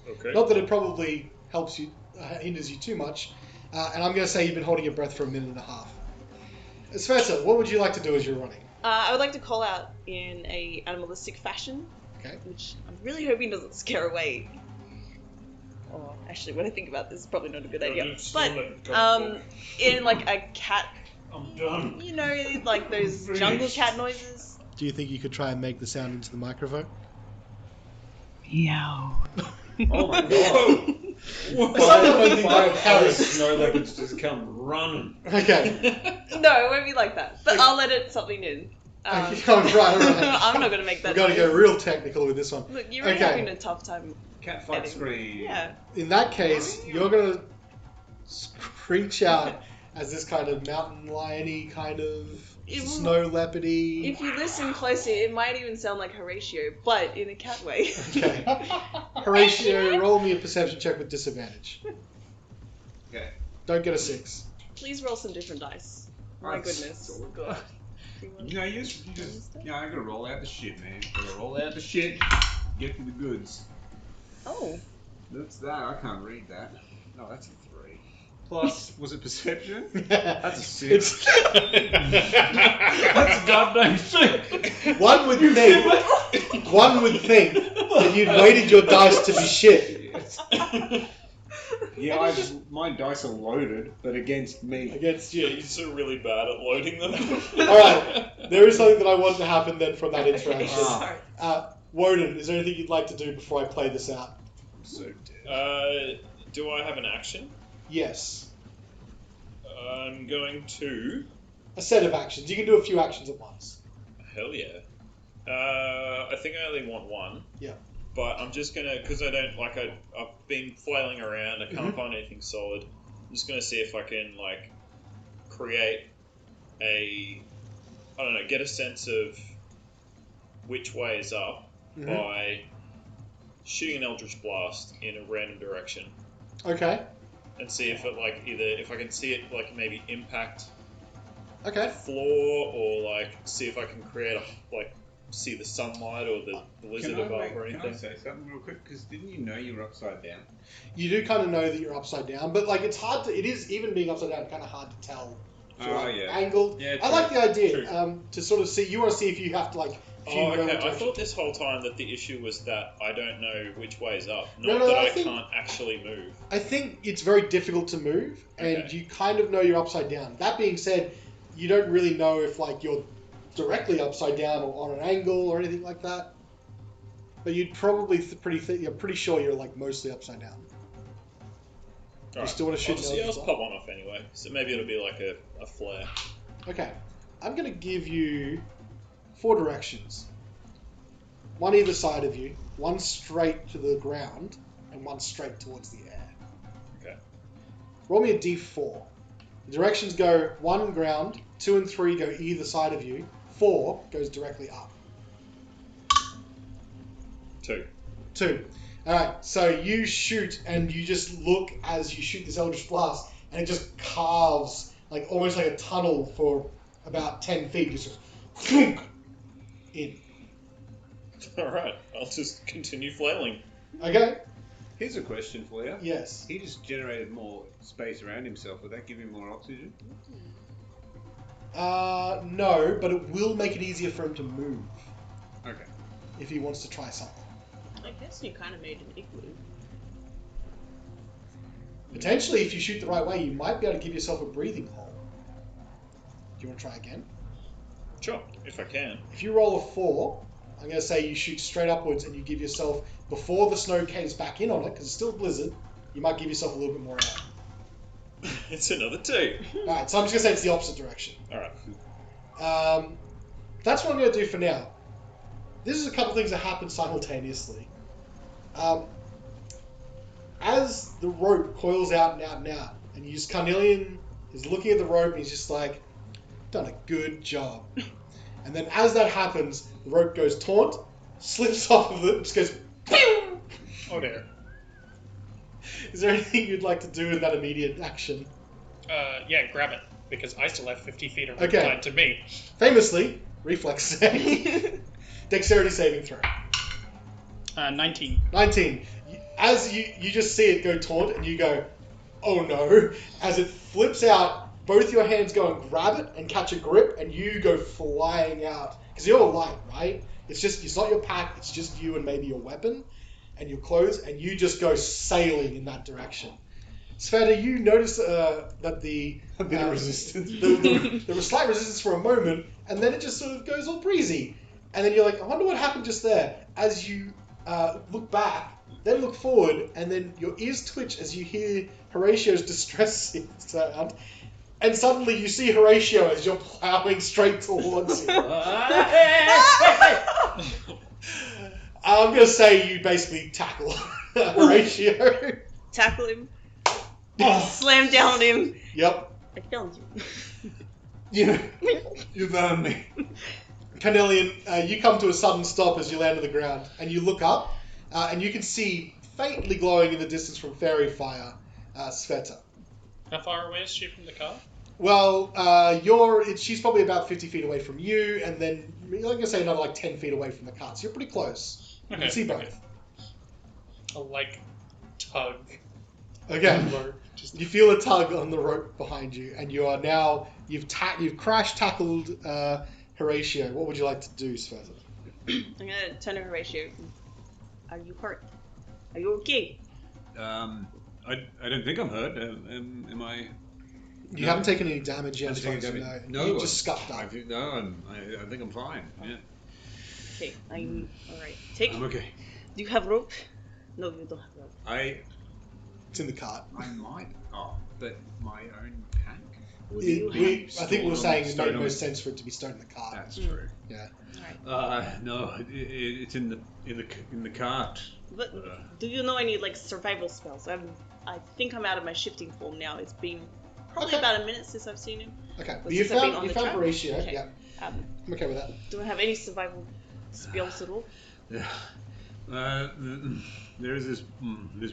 Okay. Not that it probably helps you, hinders you too much. And I'm going to say you've been holding your breath for a minute and a half. Svieta, what would you like to do as you're running? I would like to call out in a animalistic fashion, Okay. which I'm really hoping doesn't scare away. Oh, actually, when I think about this, it's probably not a good idea. But in like a cat, I'm done. you know, like those jungle cat noises. Do you think you could try and make the sound into the microphone? Meow. Oh my god. Five snow leopards just come running. Okay. No, it won't be like that. But I'll let it something in. Right. I'm not going to make that We've got to noise. go real technical with this one. Look, you're really Okay. having a tough time. Cat fight scream. Yeah. In that case, you're going to screech out as this kind of mountain lion-y kind of It will- snow leopardy. If you listen closely, it might even sound like Horatio, but in a cat way. Okay. Horatio, roll me a perception check with disadvantage. Okay. Don't get a 6. Please roll some different dice. My That's goodness. so God. You know, you just, I gotta roll out the shit, man. Gotta roll out the shit. Get to the goods. Oh. That's that. I can't read that. No, that's a 3. Plus, was it perception? That's a 6. That's a goddamn 6. One would think that you'd weighted your dice to be shit. Yeah, my dice are loaded, but against me. Against you. Yeah, you're so really bad at loading them. Alright, there is something that I want to happen then from that interaction. Ah. Wodun, is there anything you'd like to do before I play this out? I'm so dead. Do I have an action? Yes. I'm going to... A set of actions. You can do a few actions at once. Hell yeah. I think I only want one. Yeah. But I'm just gonna, because I don't, like, I've been flailing around, I can't find anything solid. I'm just gonna see if I can, like, create get a sense of which way is up by shooting an Eldritch Blast in a random direction. Okay. And see if it, like, if I can see it, like, maybe impact Okay. floor, or, like, see if I can create see the sunlight or the lizard above or anything. Can I say something real quick? Because didn't you know you were upside down? You do kind of know that you're upside down, but like it is even being upside down kind of hard to tell. If you're, angled. Yeah, I like the idea True. to sort of see. You want to see if you have to like. Oh, okay. I thought this whole time that the issue was that I don't know which way is up, not No, that I I think- can't actually move. I think it's very difficult to move, and Okay. you kind of know you're upside down. That being said, you don't really know if like you're directly upside down or on an angle or anything like that. But you'd probably you're pretty sure you're like mostly upside down. Alright. still wanna shoot I'll just, an I'll Eldritch pop one off anyway. So maybe it'll be like a flare. Okay, I'm going to give you 4 directions. One either side of you, one straight to the ground, and one straight towards the air. Okay. Roll me a d4. The directions go 1 ground, 2 and 3 go either side of you, 4 goes directly up. 2. 2. Alright, so you shoot and you just look as you shoot this Eldritch Blast, and it just carves like almost like a tunnel for about 10 feet. Just goes in. Alright, I'll just continue flailing. Okay? Here's a question for you. Yes. He just generated more space around himself. Would that give him more oxygen? No, but it will make it easier for him to move Okay. if he wants to try something. I guess you kind of made an igloo. Potentially, if you shoot the right way, you might be able to give yourself a breathing hole. Do you want to try again? Sure, if I can. If you roll a 4, I'm going to say you shoot straight upwards and you give yourself, before the snow caves back in on it, because it's still a blizzard, you might give yourself a little bit more air. It's another 2. Alright, so I'm just going to say it's the opposite direction. Alright. That's what I'm going to do for now. This is a couple things that happen simultaneously. As the rope coils out and out and out, and Carnelian is looking at the rope and he's just like, done a good job. And then as that happens, the rope goes taut, slips off of it, just goes pew! Oh dear. Is there anything you'd like to do in that immediate action? Yeah, grab it, because I still have 50 feet of rope Okay. tied to me. Famously, reflex save. Dexterity saving throw. 19. 19. As you just see it go taut and you go, oh no, as it flips out, both your hands go and grab it and catch a grip and you go flying out. Because you're light, right? It's not your pack, it's just you and maybe your weapon and your clothes, and you just go sailing in that direction. Svieta, you notice that the A bit of resistance. there was slight resistance for a moment, and then it just sort of goes all breezy. And then you're like, I wonder what happened just there. As you look back, then look forward, and then your ears twitch as you hear Horacio's distress sound. And suddenly you see Horatio as you're plowing straight towards you. I'm going to say you basically tackle Horatio. Tackle him. Slam down on him. Yep. I found you. You've earned me. Carnelian, you come to a sudden stop as you land on the ground, and you look up, and you can see faintly glowing in the distance from fairy fire, Svieta. How far away is she from the car? Well, she's probably about 50 feet away from you, and then, I'm going to say another like 10 feet away from the car, so you're pretty close. You can see both. Okay. I'll, tug. Okay. Rope. Just You feel a tug on the rope behind you, and you are now, you've crash tackled Horatio. What would you like to do, Svieta? I'm gonna turn to Horatio. Are you hurt? Are you okay? I don't think I'm hurt. Am I? You haven't taken any damage yet, I as far think as you I- know. No, You just scuffed up. I think I'm fine. Yeah, Okay, I'm alright. Take. I'm okay. Do you have rope? No, you don't have rope. It's in the cart. I might. Oh, but my own pack. I think we were saying it made Stowed on most me. sense for it to be stowed in the cart. That's true. Yeah. Alright. No, it's in the cart. But do you know any survival spells? I think I'm out of my shifting form now. It's been probably Okay. about a minute since I've seen him. Okay. But But you since I've been on found the track? Horatio. Okay. Yeah. Um, I'm okay with that. do I have any survival spells at all? Yeah. There is this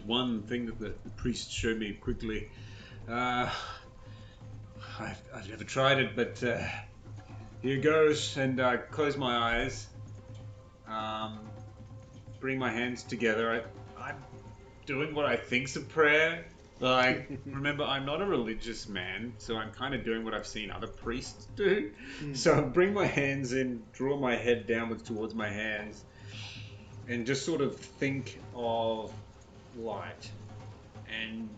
one thing that the priest showed me quickly. I've never tried it, but here goes. And I close my eyes, bring my hands together. I'm doing what I think's a prayer. Remember, I'm not a religious man, so I'm kind of doing what I've seen other priests do. So I bring my hands in, draw my head downwards towards my hands, and just sort of think of light, and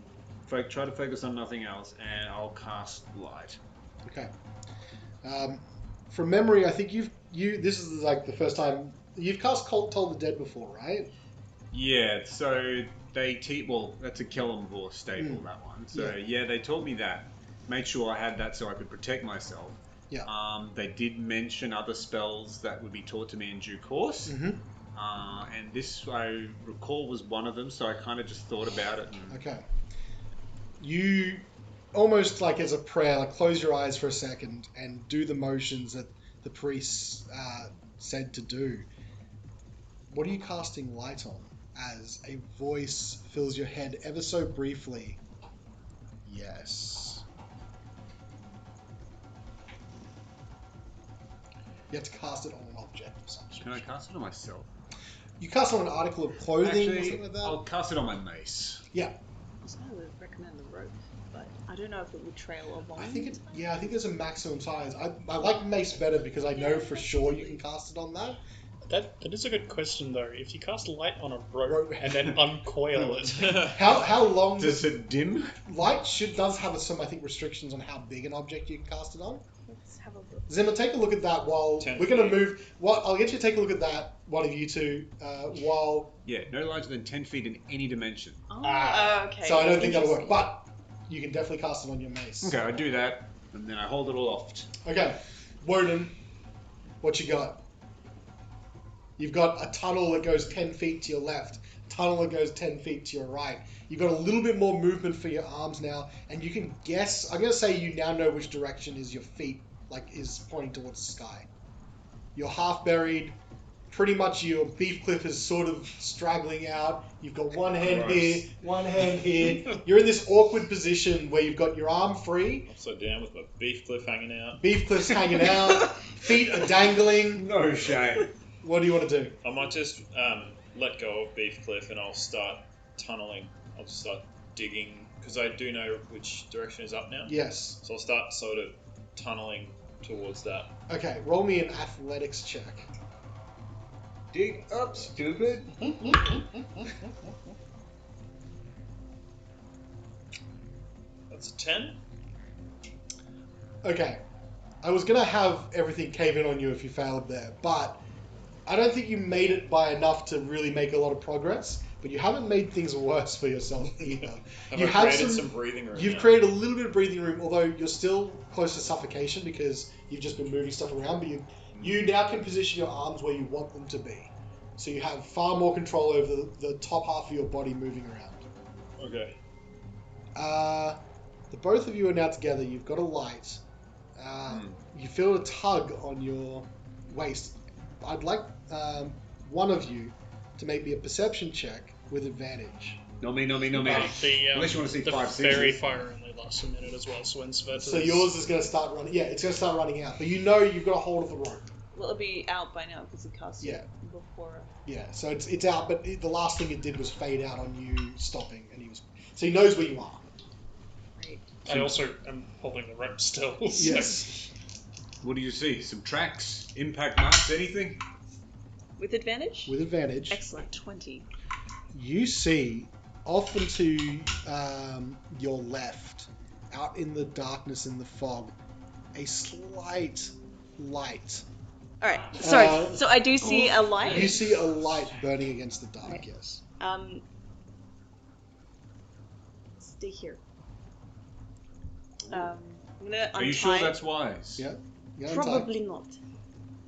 try to focus on nothing else, and I'll cast light. Okay. From memory, I think this is the first time you've cast Toll the Dead before, right? Yeah, so that's a Kellenvor staple, that one. So yeah, they told me that. Made sure I had that so I could protect myself. Yeah. They did mention other spells that would be taught to me in due course. Mm-hmm. And this, I recall, was one of them, so I kind of just thought about it. Okay. You almost as a prayer, close your eyes for a second and do the motions that the priest said to do. What are you casting light on? As a voice fills your head ever so briefly. Yes. You have to cast it on an object of some sort. Can I cast it on myself? You cast it on an article of clothing or Actually, something like that? I'll cast it on my mace. Yeah. So I would recommend the rope, but I don't know if it would trail along. I think there's a maximum size. I like mace better because I know for sure you can cast it on that. That is a good question though. If you cast light on a rope and then uncoil it, How long Does it dim? light does have some restrictions on how big an object you can cast it on. Let's have a look. Zimma, take a look at that while 10 we're going to move. I'll get you to take a look at that, one of you two, while. Yeah, no larger than 10 feet in any dimension. Oh, okay. So I don't think that'll work, Interesting. but you can definitely cast it on your mace. Okay, I do that, and then I hold it aloft. Okay, Wodun, what you got? You've got a tunnel that goes 10 feet to your left. tunnel that goes 10 feet to your right. You've got a little bit more movement for your arms now, and you can guess. I'm going to say you now know which direction is your feet, is pointing towards the sky. You're half buried. Pretty much your beef cliff is sort of straggling out. You've got one hand here, one hand here. You're in this awkward position where you've got your arm free. Upside down with my beef cliff hanging out. Beef cliff's hanging out. Feet are dangling. No shame. What do you want to do? I might just let go of beef cliff and I'll start tunneling. I'll just start digging because I do know which direction is up now. Yes. So I'll start sort of tunneling towards that. Okay, roll me an athletics check. Dig up, stupid. That's a 10. Okay. I was going to have everything cave in on you if you failed there, but I don't think you made it by enough to really make a lot of progress, but you haven't made things worse for yourself either. Have I created some breathing room? You've now? created a little bit of breathing room, although you're still close to suffocation because you've just been moving stuff around, but you now can position your arms where you want them to be. So you have far more control over the top half of your body moving around. Okay. The both of you are now together. You've got a light. You feel a tug on your waist. I'd like one of you to make me a perception check with advantage. No me. Unless you want to see the 5 fairy 6s. fire only lasts a minute as well, so when Svieta So yours is going to start running. Yeah, it's going to start running out. But you know you've got a hold of the rope. Will it be out by now because he cast it before? Yeah, so it's out, but the last thing it did was fade out on you stopping, and so he knows where you are. Right. I also am holding the rope still. So. Yes. What do you see? Some tracks? Impact marks? Anything? With advantage? With advantage. Excellent. 20. You see off and to your left, out in the darkness and the fog, a slight light. Alright, sorry. So I do see a light. You see a light burning against the dark, Okay. yes. Stay here. I'm gonna untie. Are you sure that's wise? Yeah. Yeah, Probably not.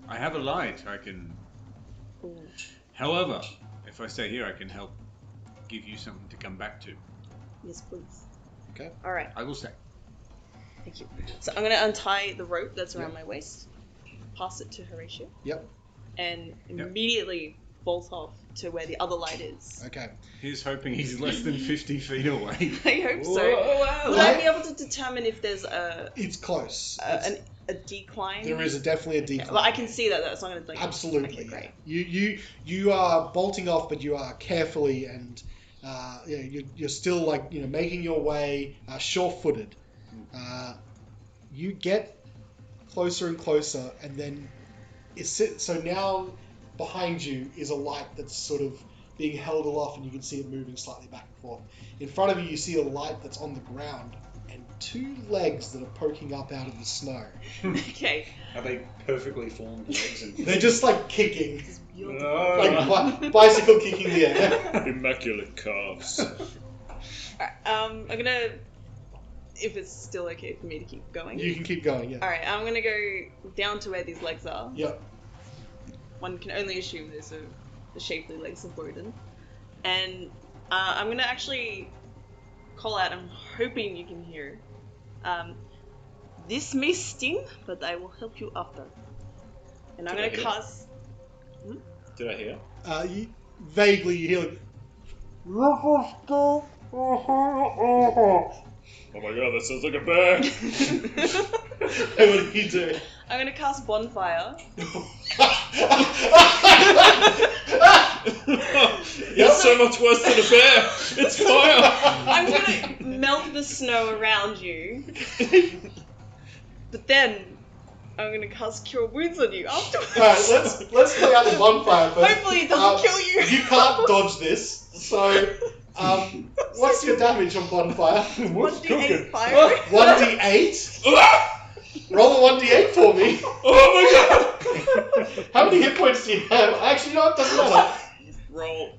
I have a light. I can. Ooh. However, if I stay here, I can help give you something to come back to. Yes, please. Okay. Alright, I will stay. thank you. So I'm gonna untie the rope that's around my waist, pass it to Horatio, Yep. and immediately bolt off to where the other light is. Okay. He's hoping he's less than 50 feet away. I hope so. Whoa. Would I be able to determine if there's It's close. a decline? There is definitely a decline. Well, I can see that. That's not going to. Absolutely. Okay, great. You are bolting off, but you are carefully and you're still making your way sure-footed. You get closer and closer, and then so now behind you is a light that's sort of being held aloft, and you can see it moving slightly back and forth. In front of you, you see a light that's on the ground and 2 legs that are poking up out of the snow. Okay. Are they perfectly formed legs? And They're just kicking, No. bicycle kicking the air. Immaculate calves. Alright, I'm gonna. If it's still okay for me to keep going. You can keep going, yeah. Alright, I'm gonna go down to where these legs are. Yep. One can only assume those are the shapely legs of Wodun. And I'm gonna actually call out, I'm hoping you can hear. This may sting, but I will help you after. And I'm Did I gonna hear? cast. Did I hear? Vaguely, you hear Oh my god, that sounds like a bear! Hey, what are you doing? I'm gonna cast Bonfire. It's so much worse than a bear! It's fire! I'm gonna melt the snow around you. But then I'm gonna cast Cure Wounds on you afterwards. Alright, let's play out the bonfire first. Hopefully it doesn't kill you. You can't dodge this, so what's your damage on bonfire? 1d8 fire. 1d8? Roll a 1d8 for me. Oh my god! How many hit points do you have? Actually, no, it doesn't matter. Roll.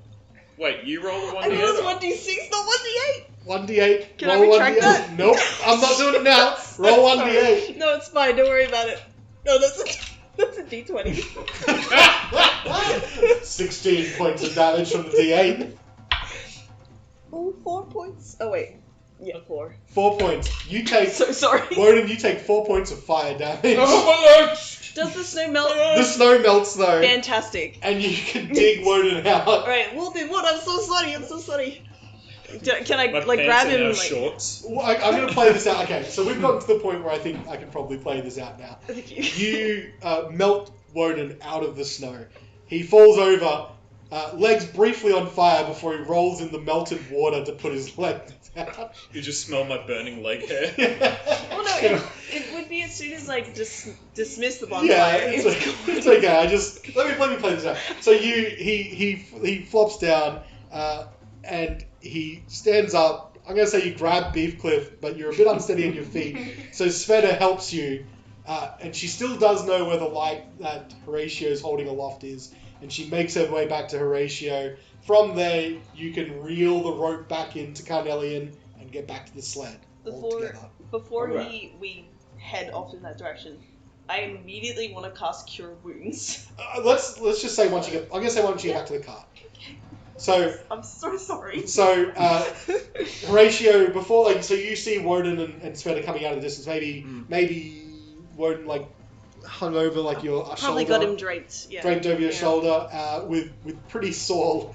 Wait, you roll the I thought it was 1d8? 1d6, not 1d8. 1d8. Can I roll retract 1d8. that? Nope, I'm not doing it now. Roll 1d8. No, it's fine. Don't worry about it. No, that's a d20. 16 points of damage from the d8. Oh, 4 points. Oh wait, yeah, 4. 4 points. You take. So sorry. Wodun, you take 4 points of fire damage. Does the snow melt? The snow melts though, Fantastic. and you can dig Wodun out. Alright, well then what? I'm so sorry. Can I My like grab pants are him? now Like, shorts. Well, I'm going to play this out. Okay, so we've gotten to the point where I think I can probably play this out now. thank you. You melt Wodun out of the snow. He falls over, legs briefly on fire before he rolls in the melted water to put his legs out. You just smell my burning leg hair. Oh no, it would be as soon as like dismiss the bonfire. Yeah, it's okay. I just let me play this out. So he flops down and he stands up. I'm gonna say you grab Beefcliff, but you're a bit unsteady on your feet. So Svieta helps you, and she still does know where the light that Horacio's holding aloft is, and she makes her way back to Horacio. From there, you can reel the rope back into Carnelian and get back to the sled all together. Before we head off in that direction, I immediately want to cast Cure Wounds. Let's just say once you get, I'm gonna say once you get back to the car. So I'm so sorry. So Horacio, before so you see Wodun and Svieta coming out of the distance. Maybe Wodun hung over your Probably shoulder, got him draped. Yeah. draped over your shoulder with pretty sore,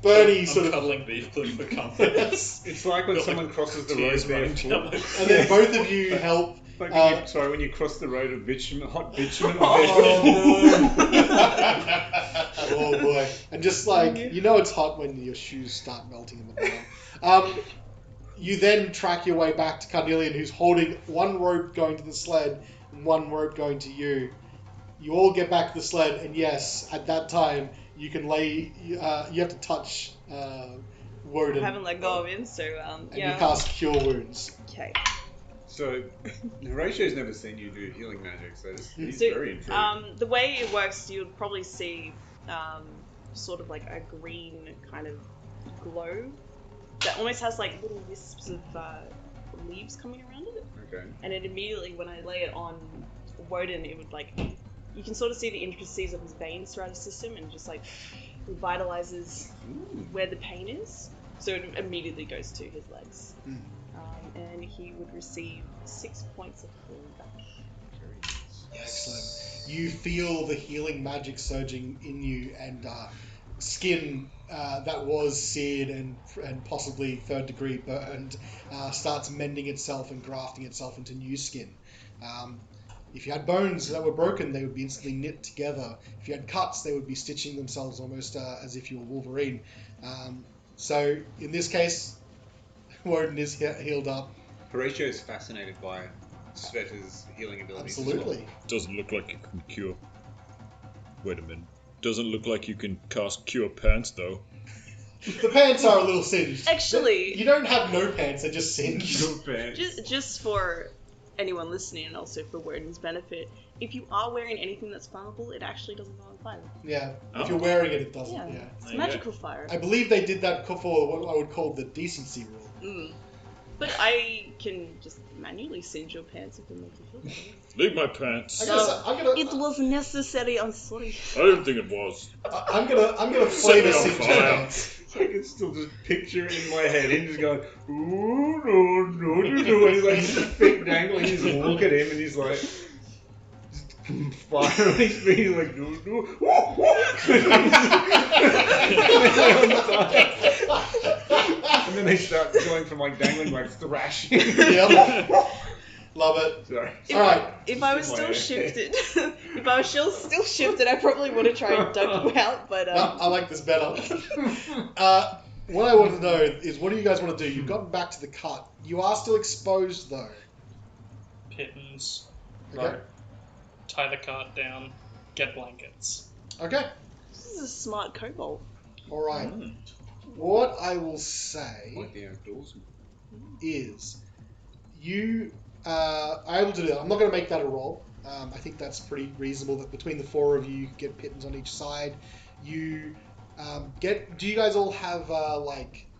burny I'm sort of. cuddling Beefcliff for comfort. It's like when someone crosses the road Tears running barefoot. down my face. And then both of you help. Like when you cross the road of bitumen, hot bitumen. Oh boy! And just it's hot when your shoes start melting in the bottom. You then track your way back to Carnelian, who's holding one rope going to the sled and one rope going to you. You all get back to the sled, and yes, at that time you can lay. You have to touch Wodun. I haven't let go of him, so And yeah. you cast Cure Wounds. Okay. So, Horacio's never seen you do healing magic, so he's So, very intrigued. the way it works, you'll probably see sort of like a green kind of glow that almost has like little wisps of leaves coming around it. Okay. And it immediately, when I lay it on Wodun, it would you can sort of see the intricacies of his veins throughout his system, and just revitalizes where the pain is. So it immediately goes to his legs. Mm. And he would receive 6 points of healing back. Excellent. You feel the healing magic surging in you, and skin that was seared and possibly third degree burned starts mending itself and grafting itself into new skin. If you had bones that were broken, they would be instantly knit together. If you had cuts, they would be stitching themselves almost as if you were Wolverine. So in this case, Wodun is healed up. Horacio's fascinated by Sveta's healing abilities. Absolutely. Doesn't look like you can cure. Wait a minute. Doesn't look like you can cast Cure Pants, though. The pants are a little singed. Actually, You don't have no pants, they're just singed. just for anyone listening, and also for Wodun's benefit, if you are wearing anything that's flammable, it actually doesn't go on fire. Yeah. Oh. If you're wearing it, it doesn't. Yeah, Yeah. it's There you magical fire. I believe they did that for what I would call the decency rule. Mm. But I can just manually singe your pants if it makes you feel better. Leave my pants. It was necessary. I'm sorry. I didn't think it was. I'm gonna play Set me this on in fire. pants. I can still just picture in my head him just going, ooh, no, and he's like, his feet dangling, he's look at him, and he's like, just fire on his feet, he's like, no. And then they start going from dangling, thrashing. Yep. Love it. Sorry. Alright. If I was In my still head. shifted, if I was still shifted, I probably would have tried to dug you out. But No, I like this better. What I want to know is, what do you guys want to do? You've gotten back to the cut. You are still exposed, though. Pittance. Okay. Right. Tie the cart down. Get blankets. Okay. this is a smart kobold. All right. What I will say Like the outdoorsman. is, you are able to do that. I'm not going to make that a roll. I think that's pretty reasonable. That between the four of you, you get pittance on each side. You do you guys all have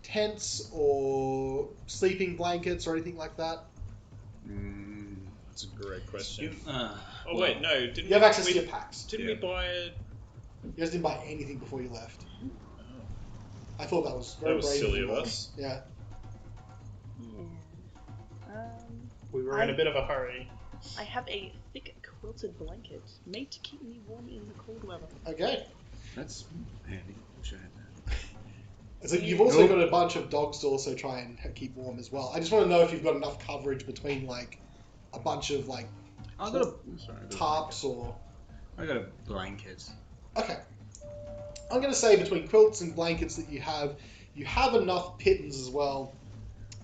tents or sleeping blankets or anything like that? That's a great question. Oh, Wait, no. Didn't You have access we, to your packs. Didn't we buy a... You guys didn't buy anything before you left. I thought that was That very was brave silly you of all. us. Yeah. We were in a bit of a hurry. I have a thick quilted blanket made to keep me warm in the cold weather. Okay. That's handy. Wish I had that. So you've also got a bunch of dogs to also try and keep warm as well. I just want to know if you've got enough coverage between like a bunch of like I got a tarps or. I got a blanket. Okay. I'm going to say between quilts and blankets that you have enough pittance as well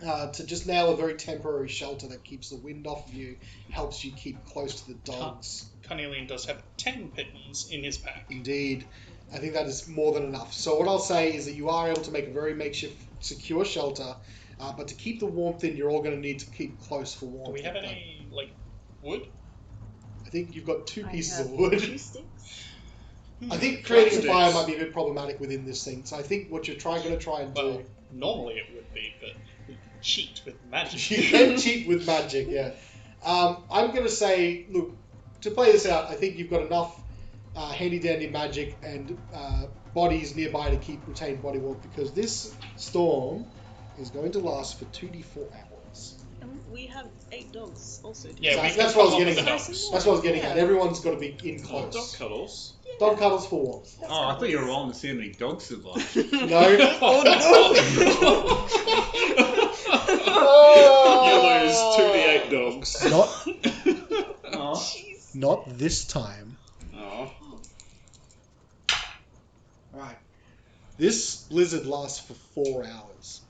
to just nail a very temporary shelter that keeps the wind off of you, helps you keep close to the dogs. Carnelian does have 10 pittons in his pack. Indeed. I think that is more than enough. So what I'll say is that you are able to make a very makeshift secure shelter, but to keep the warmth in, you're all going to need to keep close for warmth. Do we have any, wood? I think you've got two I pieces have of wood. 2 sticks. I think creating a Sticks. fire might be a bit problematic within this thing. So I think what you're going to try and Well, do... normally it would be, but we cheat with magic. You can cheat with magic, yeah. I'm going to say, look, to play this out, I think you've got enough handy-dandy magic and bodies nearby to retain body warmth, because this storm is going to last for 2d4 hours. And we have 8 dogs also. Yeah, Exactly. we That's can what I was pop getting up at. the dogs. That's what I was getting at. Yeah. Everyone's got to be in Oh, close. dog cuddles. Dog cuddles for warmth. Oh, I thought you were rolling to see how many dogs survived. No. You lose 2d8 dogs. Not this time. Oh. Right. This blizzard lasts for 4 hours.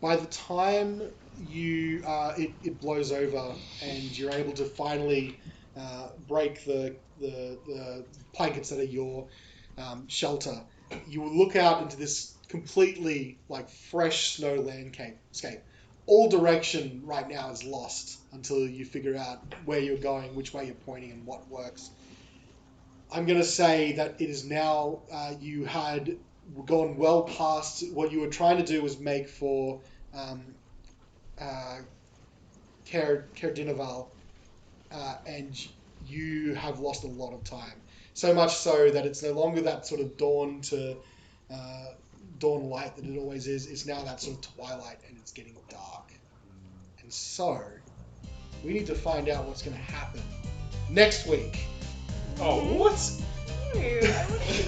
By the time it blows over and you're able to finally break the blankets that are your shelter, you will look out into this completely fresh snow landscape. All direction right now is lost until you figure out where you're going, which way you're pointing, and what works. I'm going to say that it is now, you had gone well past what you were trying to do was make for Cerdinaval, and you have lost a lot of time. So much so that it's no longer that sort of dawn light that it always is. It's now that sort of twilight, and it's getting dark. And so, we need to find out what's going to happen next week. Oh, what?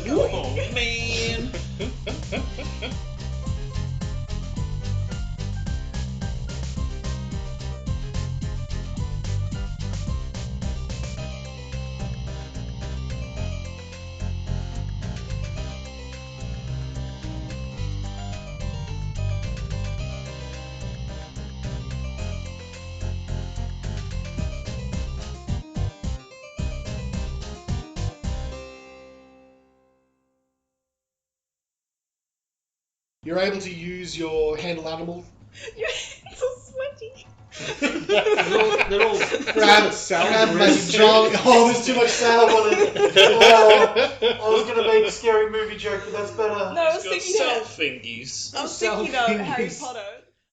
Oh, man. You're able to use your handle animal. Your hands are sweaty. They're all Grab my drum. Oh, there's too much sound on it. Oh, I was going to make a scary movie joke, but that's better. No, I was It's got thinking self fingies. of Harry Potter.